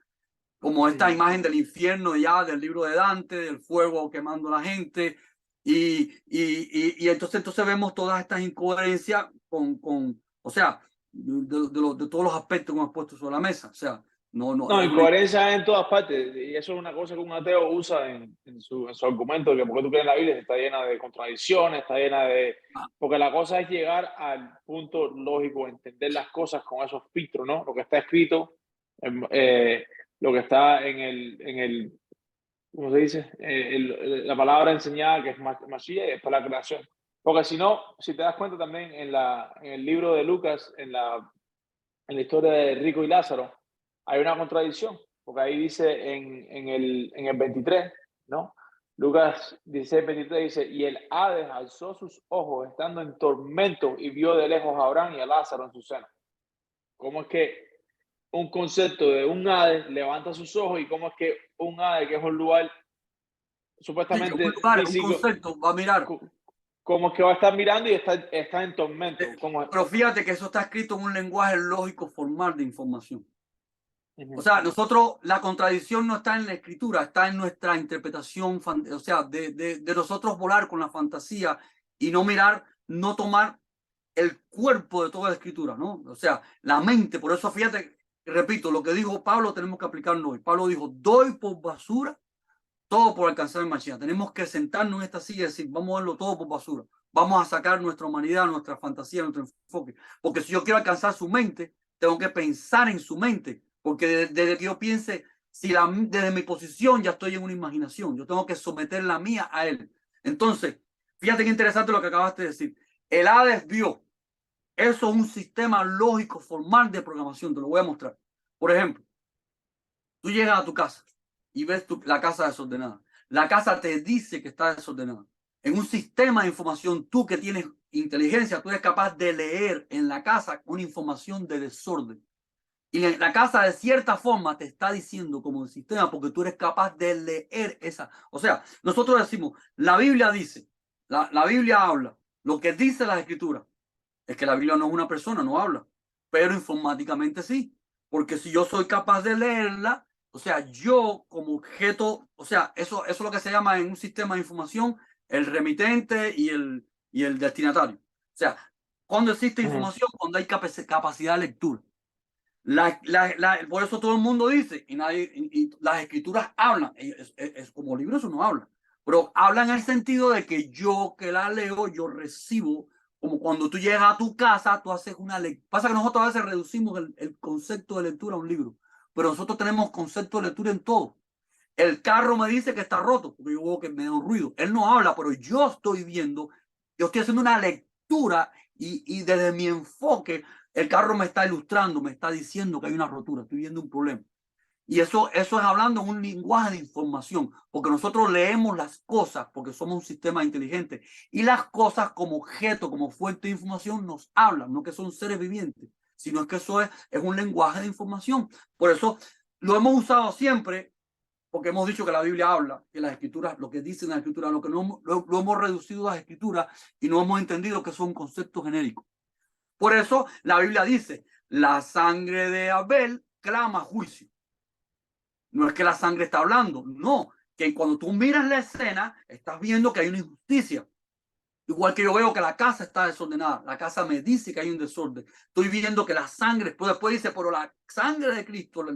como esta imagen del infierno ya, del libro de Dante, del fuego quemando a la gente. Y entonces vemos todas estas incoherencias o sea, de todos los aspectos que hemos puesto sobre la mesa. O sea, no, No, es una... incoherencia en todas partes. Y eso es una cosa que un ateo usa en su argumento, que porque tú crees en la Biblia está llena de contradicciones, está llena de... Porque la cosa es llegar al punto lógico, entender las cosas con esos filtros, ¿no? Lo que está escrito, lo que está en el ¿cómo se dice? La palabra enseñada, que es Mashiach, y después la creación. Porque si no, si te das cuenta también en el libro de Lucas, en la historia de Rico y Lázaro, hay una contradicción, porque ahí dice en el 23, ¿no? Lucas 16:23 dice, y el Hades alzó sus ojos estando en tormento y vio de lejos a Abraham y a Lázaro en su seno. ¿Cómo es que un concepto de un Hades levanta sus ojos y cómo es que un Hades, que es un lugar Sí, que un supuestamente lugar, un físico, concepto, va a mirar. cómo es que va a estar mirando y está en tormento? ¿Cómo es? Pero fíjate que eso está escrito en un lenguaje lógico formal de información. O Ujú. sea, nosotros, la contradicción no está en la escritura, está en nuestra interpretación, o sea, de nosotros volar con la fantasía y no mirar, no tomar el cuerpo de toda la escritura, ¿no? O sea, la mente. Por eso, fíjate, repito, lo que dijo Pablo tenemos que aplicarlo hoy. Pablo dijo, doy por basura todo por alcanzar el Mashiach. Tenemos que sentarnos en esta silla y decir, vamos a verlo todo por basura. Vamos a sacar nuestra humanidad, nuestra fantasía, nuestro enfoque. Porque si yo quiero alcanzar su mente, tengo que pensar en su mente. Porque desde que yo piense, desde mi posición ya estoy en una imaginación. Yo tengo que someter la mía a él. Entonces, fíjate qué interesante lo que acabaste de decir. El Hades vio. Eso es un sistema lógico formal de programación. Te lo voy a mostrar. Por ejemplo, tú llegas a tu casa y ves la casa desordenada. La casa te dice que está desordenada. En un sistema de información, tú que tienes inteligencia, tú eres capaz de leer en la casa una información de desorden. Y en la casa, de cierta forma, te está diciendo como el sistema, porque tú eres capaz de leer esa. O sea, nosotros decimos, la Biblia dice, la Biblia habla, lo que dice la Escritura. Es que la Biblia no es una persona, no habla, pero informáticamente sí, porque si yo soy capaz de leerla, o sea, yo como objeto, o sea, eso es lo que se llama en un sistema de información el remitente y el destinatario. O sea, cuando existe Ujú. información, cuando hay capacidad de lectura. Por eso todo el mundo dice, y las escrituras hablan, es como libros eso no habla, pero hablan en el sentido de que yo que la leo, yo recibo, como cuando tú llegas a tu casa, tú haces una lectura. Pasa que nosotros a veces reducimos el concepto de lectura a un libro, pero nosotros tenemos concepto de lectura en todo. El carro me dice que está roto, porque yo veo que me da un ruido. Él no habla, pero yo estoy viendo, yo estoy haciendo una lectura y desde mi enfoque, el carro me está ilustrando, me está diciendo que hay una rotura, estoy viendo un problema. Y eso es hablando en un lenguaje de información, porque nosotros leemos las cosas, porque somos un sistema inteligente, y las cosas como objeto, como fuente de información nos hablan, no que son seres vivientes, sino es que eso es un lenguaje de información. Por eso lo hemos usado siempre, porque hemos dicho que la Biblia habla, que las escrituras, lo que dicen las escrituras, lo que no, lo hemos reducido a las escrituras y no hemos entendido que son conceptos genéricos. Por eso la Biblia dice, la sangre de Abel clama juicio. No es que la sangre está hablando, no, que cuando tú miras la escena, estás viendo que hay una injusticia. Igual que yo veo que la casa está desordenada, la casa me dice que hay un desorden. Estoy viendo que la sangre, después dice, pero la sangre de Cristo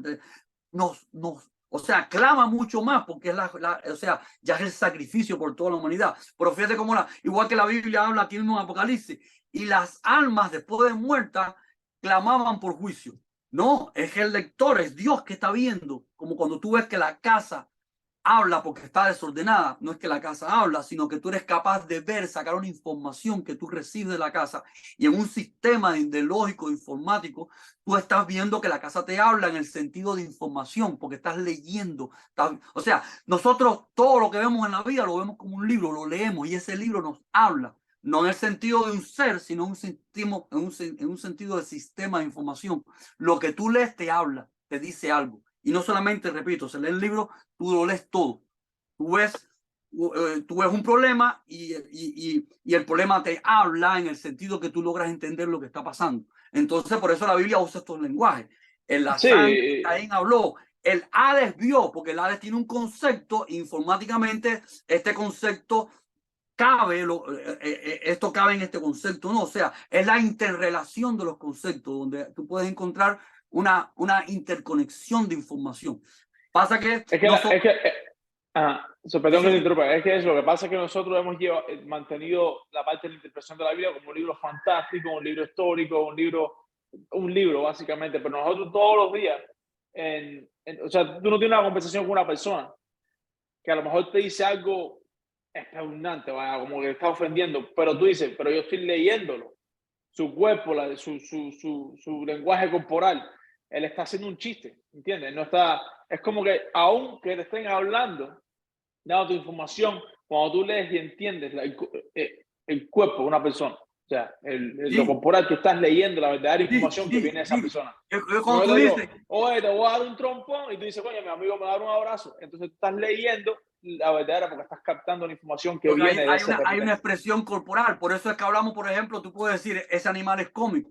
o sea, clama mucho más porque es o sea, ya es el sacrificio por toda la humanidad. Pero fíjate cómo igual que la Biblia habla aquí mismo en Apocalipsis, y las almas después de muertas clamaban por juicio. No, es el lector, es Dios que está viendo, como cuando tú ves que la casa habla porque está desordenada. No es que la casa habla, sino que tú eres capaz de ver, sacar una información que tú recibes de la casa, y en un sistema de lógico informático, tú estás viendo que la casa te habla en el sentido de información, porque estás leyendo. O sea, nosotros todo lo que vemos en la vida lo vemos como un libro, lo leemos y ese libro nos habla. No en el sentido de un ser, sino en un sentido de sistema de información. Lo que tú lees te habla, te dice algo. Y no solamente, repito, se lee el libro, tú lo lees todo. Tú ves, tú ves un problema y el problema te habla en el sentido que tú logras entender lo que está pasando. Entonces, por eso la Biblia usa estos lenguajes. En la sangre, Sí, Caín habló. el Hades vio, porque el Hades tiene un concepto, informáticamente este concepto cabe, esto cabe en este concepto, ¿no? O sea, es la interrelación de los conceptos, donde tú puedes encontrar una interconexión de información. Pasa que Es que, nosotros... perdón que te Sí, interrumpa, es que es lo que pasa es que nosotros hemos mantenido la parte de la interpretación de la Biblia como un libro fantástico, un libro histórico, un libro básicamente, pero nosotros todos los días, o sea, tú no tienes una conversación con una persona que a lo mejor te dice algo espeluznante, como que te está ofendiendo, pero tú dices, pero yo estoy leyéndolo, su cuerpo, su lenguaje corporal, él está haciendo un chiste, ¿entiendes? No está, es como que aun que te estén hablando, dando tu información, cuando tú lees y entiendes el cuerpo de una persona, o sea, lo sí, corporal, tú estás leyendo la verdadera sí, información que sí, viene de esa sí. persona. Cuando No tú te digo, dices, oye, te voy a dar un trompón, y tú dices, coño, mi amigo me va a dar un abrazo. Entonces tú estás leyendo la verdadera porque estás captando la información que porque viene de ese hay una repetente. expresión corporal, por eso es que hablamos, por ejemplo, tú puedes decir, ese animal es cómico,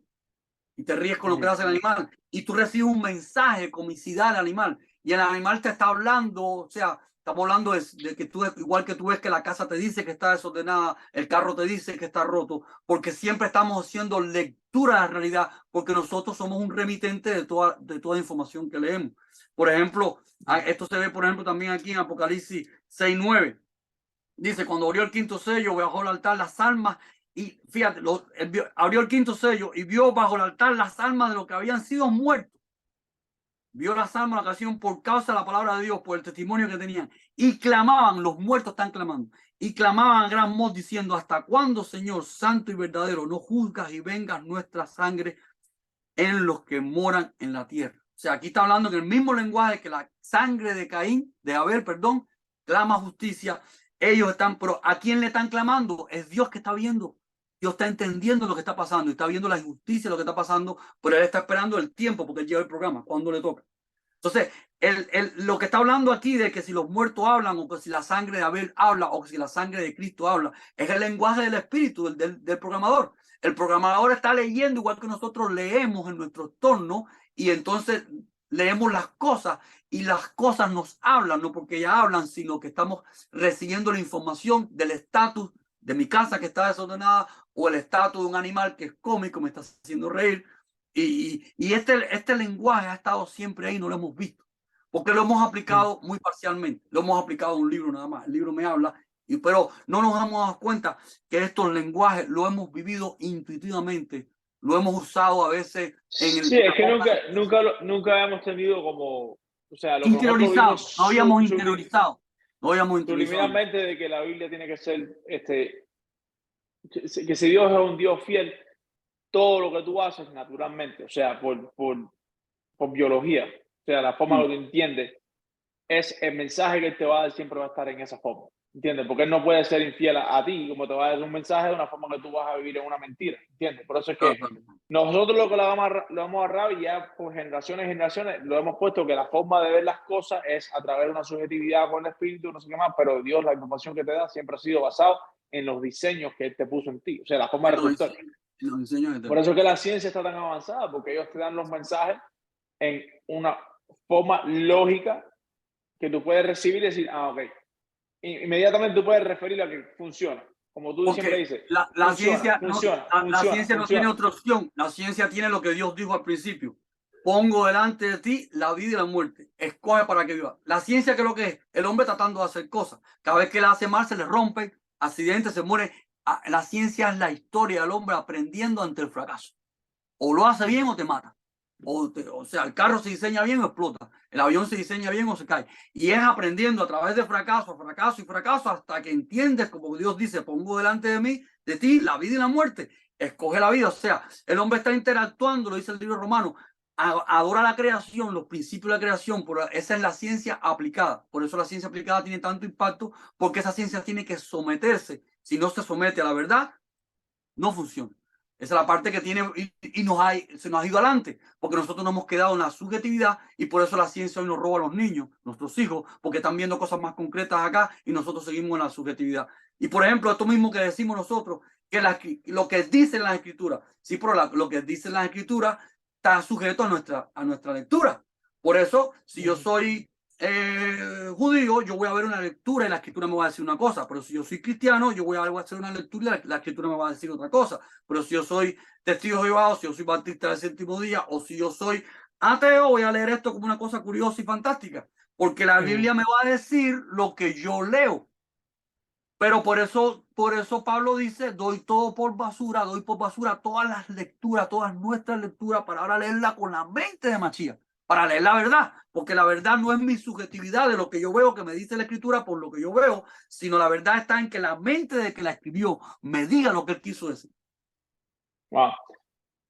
y te ríes con lo que hace el animal, y tú recibes un mensaje de comicidad del animal, y el animal te está hablando, o sea, estamos hablando de que tú, igual que tú ves que la casa te dice que está desordenada, el carro te dice que está roto, porque siempre estamos haciendo lectura de la realidad, porque nosotros somos un remitente de toda información que leemos. Por ejemplo, esto se ve, por ejemplo, también aquí en Apocalipsis 6:9. Dice, cuando abrió el quinto sello, bajo el altar las almas, y fíjate, abrió el quinto sello y vio bajo el altar las almas de los que habían sido muertos. Vio las almas de la ocasión por causa de la palabra de Dios, por el testimonio que tenían. Y clamaban, los muertos están clamando, y clamaban a gran voz diciendo, ¿hasta cuándo, Señor, santo y verdadero, no juzgas y vengas nuestra sangre en los que moran en la tierra? O sea, aquí está hablando en el mismo lenguaje que la sangre de Caín, de Abel, perdón, clama justicia. Ellos están, pero ¿a quién le están clamando? Es Dios que está viendo. Dios está entendiendo lo que está pasando y está viendo la injusticia de lo que está pasando, pero él está esperando el tiempo porque él lleva el programa, cuando le toca. Entonces, lo que está hablando aquí de que si los muertos hablan o que si la sangre de Abel habla o que si la sangre de Cristo habla, es el lenguaje del espíritu, del programador. El programador está leyendo igual que nosotros leemos en nuestro entorno y entonces leemos las cosas y las cosas nos hablan, no porque ellas hablan, sino que estamos recibiendo la información del estatus de mi casa que está desordenada o el estatus de un animal que es cómico, me está haciendo reír. Y este lenguaje ha estado siempre ahí, no lo hemos visto, porque lo hemos aplicado muy parcialmente, lo hemos aplicado a un libro nada más, el libro me habla, pero no nos hemos dado cuenta que estos lenguajes lo hemos vivido intuitivamente, lo hemos usado a veces Sí, es que nunca hemos tenido como, o sea, lo que nosotros interiorizado, vimos no habíamos interiorizado, no habíamos interiorizado. subliminalmente de que la Biblia tiene que ser, que si Dios es un Dios fiel, todo lo que tú haces naturalmente, o sea, por biología, o sea, la forma en que tú entiendes, es el mensaje que él te va a dar siempre va a estar en esa forma, ¿entiendes? Porque él no puede ser infiel a ti, como te va a dar un mensaje de una forma que tú vas a vivir en una mentira, ¿entiendes? Por eso es que nosotros lo que lo vamos a agarrar y ya por generaciones y generaciones lo hemos puesto que la forma de ver las cosas es a través de una subjetividad con el espíritu, no sé qué más, pero Dios, la información que te da siempre ha sido basado en los diseños que él te puso en ti, o sea, la forma de resultar. Por eso es que la ciencia está tan avanzada, porque ellos te dan los mensajes en una forma lógica que tú puedes recibir y decir, ok. Inmediatamente tú puedes referir a que funciona. Como tú siempre Porque dices, la ciencia la ciencia no tiene funciona. otra opción. La ciencia tiene lo que Dios dijo al principio. Pongo delante de ti la vida y la muerte. Escoge para que viva. La ciencia, ¿qué es lo que es? El hombre tratando de hacer cosas. Cada vez que él hace mal, se le rompe, accidentes, se muere. La ciencia es la historia del hombre aprendiendo ante el fracaso. O lo hace bien o te mata. O sea, el carro se diseña bien o explota. El avión se diseña bien o se cae. Y es aprendiendo a través de fracaso, fracaso y fracaso hasta que entiendes, como Dios dice, pongo delante de mí, de ti, la vida y la muerte. Escoge la vida. O sea, el hombre está interactuando, lo dice el libro romano, adora la creación, los principios de la creación, pero esa es la ciencia aplicada. Por eso la ciencia aplicada tiene tanto impacto, porque esa ciencia tiene que someterse. Si no se somete a la verdad, no funciona. Esa es la parte que tiene y se nos ha ido adelante, porque nosotros nos hemos quedado en la subjetividad y por eso la ciencia hoy nos roba a los niños, nuestros hijos, porque están viendo cosas más concretas acá y nosotros seguimos en la subjetividad. Y por ejemplo, esto mismo que decimos nosotros, que lo que dicen las escrituras, sí, pero lo que dicen las escrituras está sujeto a nuestra lectura, Por eso, si yo soy judío, yo voy a ver una lectura y la escritura me va a decir una cosa. Pero si yo soy cristiano, yo voy a hacer una lectura y la escritura me va a decir otra cosa. Pero si yo soy testigo de Jehová, o si yo soy bautista del séptimo día, o si yo soy ateo, voy a leer esto como una cosa curiosa y fantástica. Porque la Biblia me va a decir lo que yo leo. Pero por eso Pablo dice, doy por basura todas las lecturas, todas nuestras lecturas, para ahora leerla con la mente de Machía, para leer la verdad, porque la verdad no es mi subjetividad de lo que yo veo, que me dice la escritura por lo que yo veo, sino la verdad está en que la mente de que la escribió me diga lo que él quiso decir. Wow.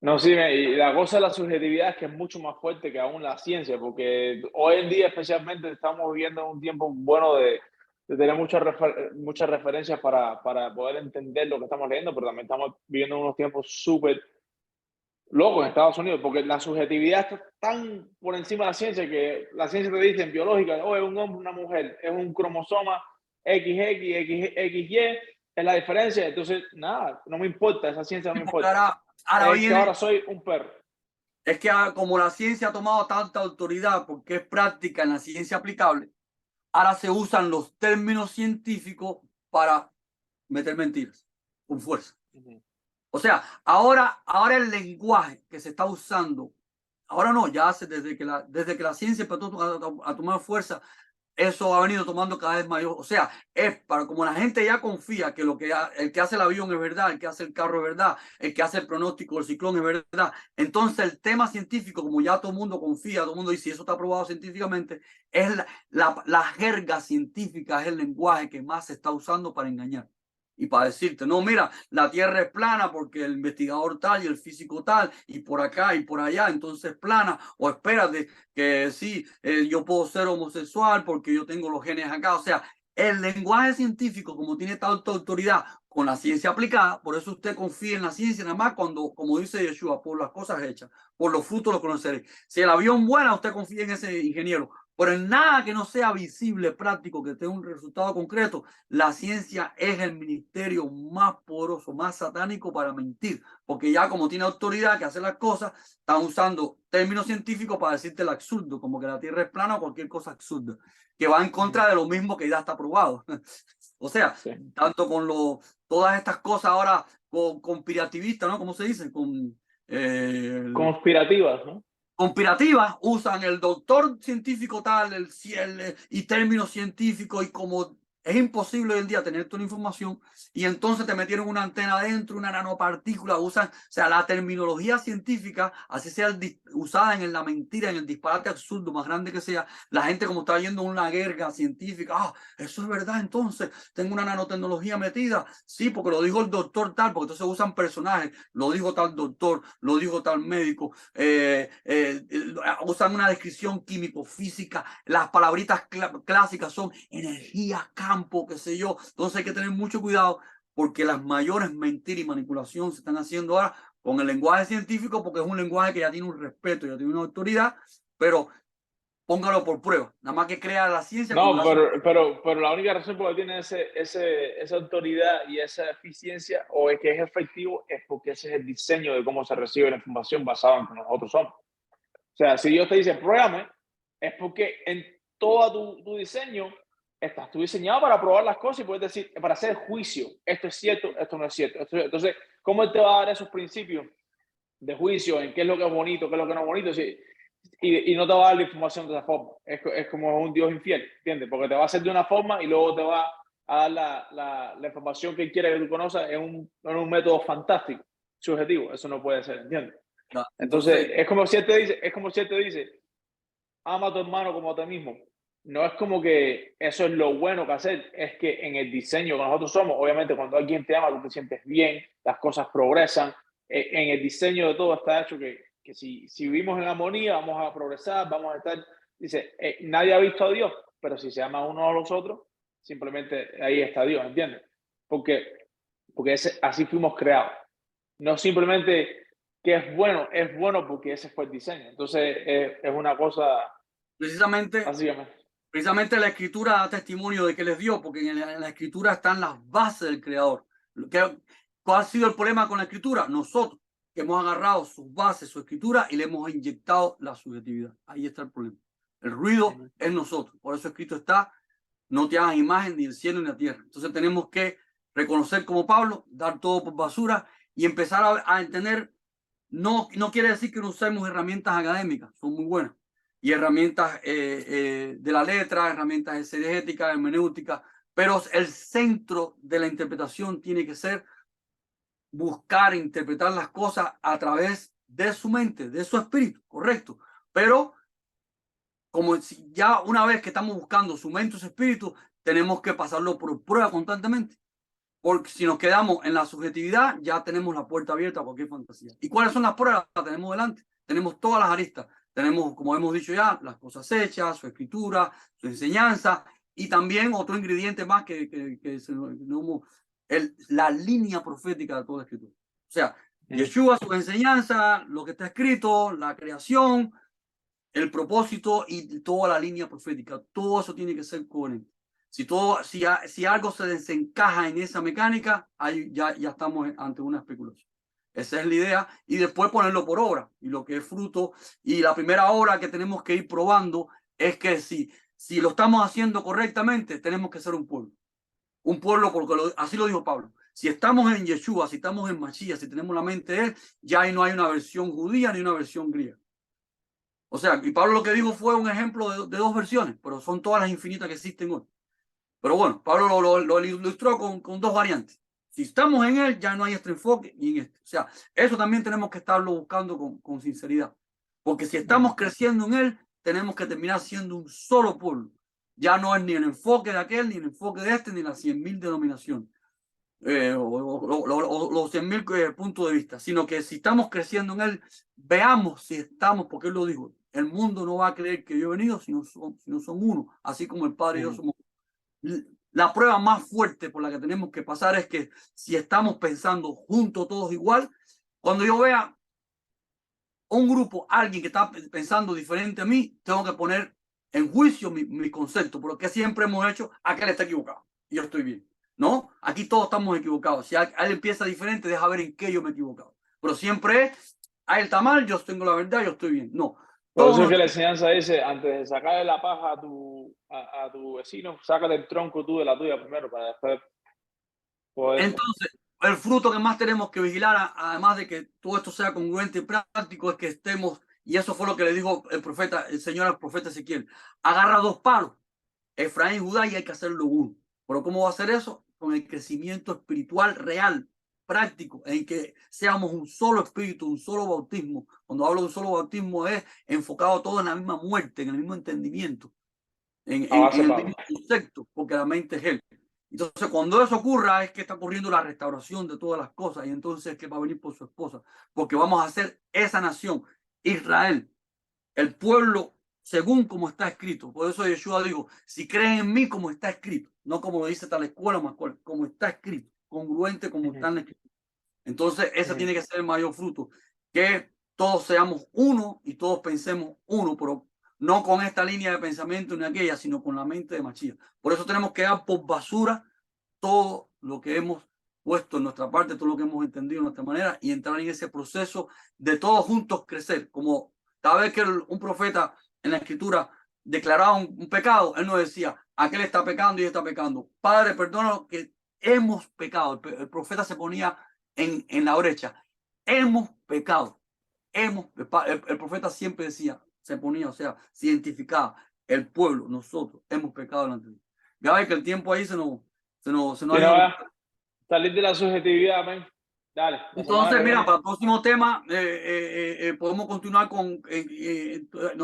No, sí, y la cosa de la subjetividad es que es mucho más fuerte que aún la ciencia, porque hoy en día especialmente estamos viviendo un tiempo bueno de tener muchas referencias para poder entender lo que estamos leyendo, pero también estamos viviendo unos tiempos súper locos en Estados Unidos, porque la subjetividad está tan por encima de la ciencia que la ciencia te dice en biológica, oh, es un hombre, una mujer, es un cromosoma XY, es la diferencia. Entonces, nada, no me importa, esa ciencia no me Porque importa. ahora Es que viene, ahora soy un perro. es que como la ciencia ha tomado tanta autoridad porque es práctica en la ciencia aplicable, ahora se usan los términos científicos para meter mentiras con fuerza. O sea, ahora el lenguaje que se está usando, ahora no, ya hace desde que la ciencia empezó a tomar fuerza, eso ha venido tomando cada vez mayor. O sea, es para como la gente ya confía que el que hace el avión es verdad, el que hace el carro es verdad, el que hace el pronóstico del ciclón es verdad. Entonces el tema científico, como ya todo el mundo confía, todo el mundo dice, eso está probado científicamente, es la jerga científica, es el lenguaje que más se está usando para engañar. Y para decirte, no, mira, la Tierra es plana porque el investigador tal y el físico tal, y por acá y por allá, entonces es plana, o espérate, que sí, yo puedo ser homosexual porque yo tengo los genes acá. O sea, el lenguaje científico, como tiene tanta autoridad con la ciencia aplicada, por eso usted confía en la ciencia nada más cuando, como dice Yeshua, por las cosas hechas, por los frutos los conoceréis. Si el avión vuela, usted confía en ese ingeniero. Pero en nada que no sea visible, práctico, que tenga un resultado concreto, la ciencia es el ministerio más poderoso, más satánico para mentir, porque ya como tiene autoridad que hace las cosas, están usando términos científicos para decirte el absurdo, como que la Tierra es plana o cualquier cosa absurda, que va en contra de lo mismo que ya está probado. O sea, Sí. tanto con todas estas cosas ahora conspirativistas, ¿no? ¿Cómo se dice? Conspirativas, ¿no? Conspirativas, usan el doctor científico tal, y términos científicos, y como es imposible hoy en día tener toda la información, y entonces te metieron una antena adentro, una nanopartícula, usan, o sea, la terminología científica, así sea usada en la mentira, en el disparate absurdo más grande que sea, la gente como está yendo una guerra científica, eso es verdad, entonces, tengo una nanotecnología metida, sí, porque lo dijo el doctor tal, porque entonces usan personajes, lo dijo tal doctor, lo dijo tal médico, usan una descripción químico-física, las palabritas clásicas son energía, campo, qué sé yo. Entonces hay que tener mucho cuidado porque las mayores mentiras y manipulación se están haciendo ahora con el lenguaje científico, porque es un lenguaje que ya tiene un respeto, ya tiene una autoridad, pero póngalo por prueba, nada más que crea la ciencia como No, la hace. pero la única razón por la que tiene esa autoridad y esa eficiencia o es que es efectivo es porque ese es el diseño de cómo se recibe la información basado en que nosotros somos. O sea, si Dios te dice, pruébame, es porque en todo tu diseño estás tú diseñado para probar las cosas y puedes decir, para hacer juicio, esto es cierto, esto no es cierto. Entonces, ¿cómo Él te va a dar esos principios de juicio en qué es lo que es bonito, qué es lo que no es bonito? Y no te va a dar la información de esa forma. Es como un Dios infiel, ¿entiendes? Porque te va a hacer de una forma y luego te va a dar la información que Él quiere que tú conozcas en un método fantástico, subjetivo. Eso no puede ser, ¿entiendes? Entonces, Entonces, es como si él te dice, ama a tu hermano como a ti mismo. No es como que eso es lo bueno que hacer, es que en el diseño que nosotros somos, obviamente cuando alguien te ama, tú te sientes bien, las cosas progresan. En el diseño de todo está hecho que si vivimos en armonía, vamos a progresar, vamos a estar, dice, nadie ha visto a Dios, pero si se ama uno a los otros, simplemente ahí está Dios, ¿entiendes? Porque así fuimos creados. No simplemente que es bueno porque ese fue el diseño. Entonces, es una cosa, precisamente, básicamente. precisamente la escritura da testimonio de que les dio, porque en la escritura están las bases del creador. ¿Cuál ha sido el problema con la escritura? Nosotros, que hemos agarrado sus bases, su escritura, y le hemos inyectado la subjetividad. Ahí está el problema. El ruido es nosotros. Por eso escrito está, no te hagas imagen ni el cielo ni la tierra. Entonces tenemos que reconocer como Pablo, dar todo por basura y empezar a entender. No quiere decir que no usemos herramientas académicas, son muy buenas. Y herramientas de la letra, herramientas exegéticas, hermenéuticas, pero el centro de la interpretación tiene que ser buscar interpretar las cosas a través de su mente, de su espíritu, correcto. Pero como ya una vez que estamos buscando su mente, su espíritu, tenemos que pasarlo por prueba constantemente. Porque si nos quedamos en la subjetividad, ya tenemos la puerta abierta a cualquier fantasía. ¿Y cuáles son las pruebas? Las tenemos delante. Tenemos todas las aristas. Tenemos, como hemos dicho ya, las cosas hechas, su escritura, su enseñanza, y también otro ingrediente más la línea profética de toda la escritura. O sea, Yeshua, su enseñanza, lo que está escrito, la creación, el propósito y toda la línea profética. Todo eso tiene que ser coherente. Si algo se desencaja en esa mecánica, ahí ya estamos ante una especulación. Esa es la idea. Y después ponerlo por obra. Y lo que es fruto. Y la primera obra que tenemos que ir probando es que si lo estamos haciendo correctamente, tenemos que ser un pueblo. Un pueblo, porque así lo dijo Pablo. Si estamos en Yeshua, si estamos en Mashiach, si tenemos la mente de él, ya ahí no hay una versión judía ni una versión griega. O sea, y Pablo lo que dijo fue un ejemplo de dos versiones, pero son todas las infinitas que existen hoy. Pero bueno, Pablo lo ilustró con dos variantes. Si estamos en él, ya no hay este enfoque y en este. O sea, eso también tenemos que estarlo buscando con sinceridad. Porque si estamos creciendo en él, tenemos que terminar siendo un solo pueblo. Ya no es ni el enfoque de aquel, ni el enfoque de este, ni las 100.000 denominaciones. O los 100.000 puntos de vista, sino que si estamos creciendo en él, veamos si estamos, porque él lo dijo, el mundo no va a creer que yo he venido si no son uno, así como el Padre y yo somos. La prueba más fuerte por la que tenemos que pasar es que si estamos pensando juntos todos igual, cuando yo vea un grupo, alguien que está pensando diferente a mí, tengo que poner en juicio mi concepto, porque siempre hemos hecho, aquel está equivocado y yo estoy bien. No, aquí todos estamos equivocados. Si él empieza diferente, deja ver en qué yo me he equivocado. Pero siempre es, a él está mal, yo tengo la verdad, yo estoy bien. No. Por eso es que la enseñanza dice, antes de sacarle la paja a tu vecino, sácate el tronco tú de la tuya primero para después poder... Entonces, el fruto que más tenemos que vigilar, además de que todo esto sea congruente y práctico, es que estemos, y eso fue lo que le dijo el Señor al profeta Ezequiel, agarra dos palos, Efraín y Judá, y hay que hacerlo uno. Pero ¿cómo va a hacer eso? Con el crecimiento espiritual real, práctico, en que seamos un solo espíritu, un solo bautismo. Cuando hablo de un solo bautismo es enfocado todo en la misma muerte, en el mismo entendimiento, en el mismo concepto, porque la mente es él. Entonces, cuando eso ocurra, es que está ocurriendo la restauración de todas las cosas, y entonces es que va a venir por su esposa, porque vamos a hacer esa nación, Israel, el pueblo según como está escrito. Por eso Yeshua dijo, si creen en mí como está escrito, no como lo dice tal escuela, más como está escrito, congruente como está en la escritura. Entonces, ese tiene que ser el mayor fruto, que todos seamos uno y todos pensemos uno, pero no con esta línea de pensamiento ni aquella, sino con la mente de Mashiach. Por eso tenemos que dar por basura todo lo que hemos puesto en nuestra parte, todo lo que hemos entendido en nuestra manera, y entrar en ese proceso de todos juntos crecer. Como cada vez que un profeta en la escritura declaraba un pecado, él no decía, aquel está pecando y está pecando. Padre, perdona que hemos pecado. El profeta se ponía en la brecha. Hemos pecado. El profeta siempre decía, se ponía, o sea, se identificaba, el pueblo, nosotros, hemos pecado delante de Dios. Ya ves que el tiempo ahí se nos ha ido. Salir de la subjetividad, man. Dale. Entonces, mira, para el próximo tema podemos continuar con,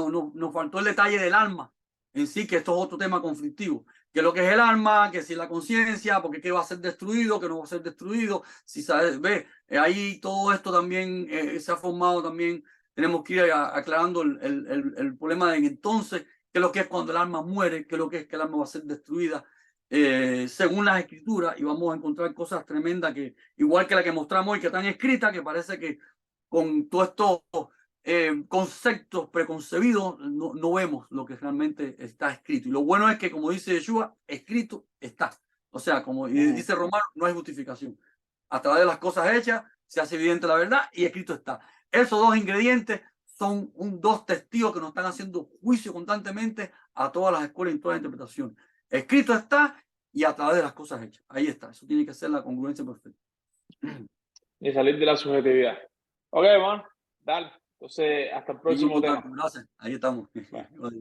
nos faltó el detalle del alma en sí, que esto es otro tema conflictivo, que es lo que es el alma, que si la conciencia, porque qué va a ser destruido, que no va a ser destruido, si sabes, ve, ahí todo esto también se ha formado también, tenemos que ir aclarando el problema de entonces, qué es lo que es cuando el alma muere, qué es lo que es que el alma va a ser destruida, según las escrituras, y vamos a encontrar cosas tremendas que, igual que la que mostramos hoy, que están escritas, que parece que con todos estos conceptos preconcebidos no vemos lo que realmente está escrito. Y lo bueno es que, como dice Yeshua, escrito está. O sea, como dice Romano, no hay justificación. A través de las cosas hechas se hace evidente la verdad y escrito está. Esos dos ingredientes son dos testigos que nos están haciendo juicio constantemente a todas las escuelas y todas las interpretaciones. Escrito está y a través de las cosas hechas. Ahí está. Eso tiene que ser la congruencia perfecta. Y salir de la subjetividad. Ok, man, dale. Entonces, hasta el próximo tema. Gracias. Ahí estamos. Bye.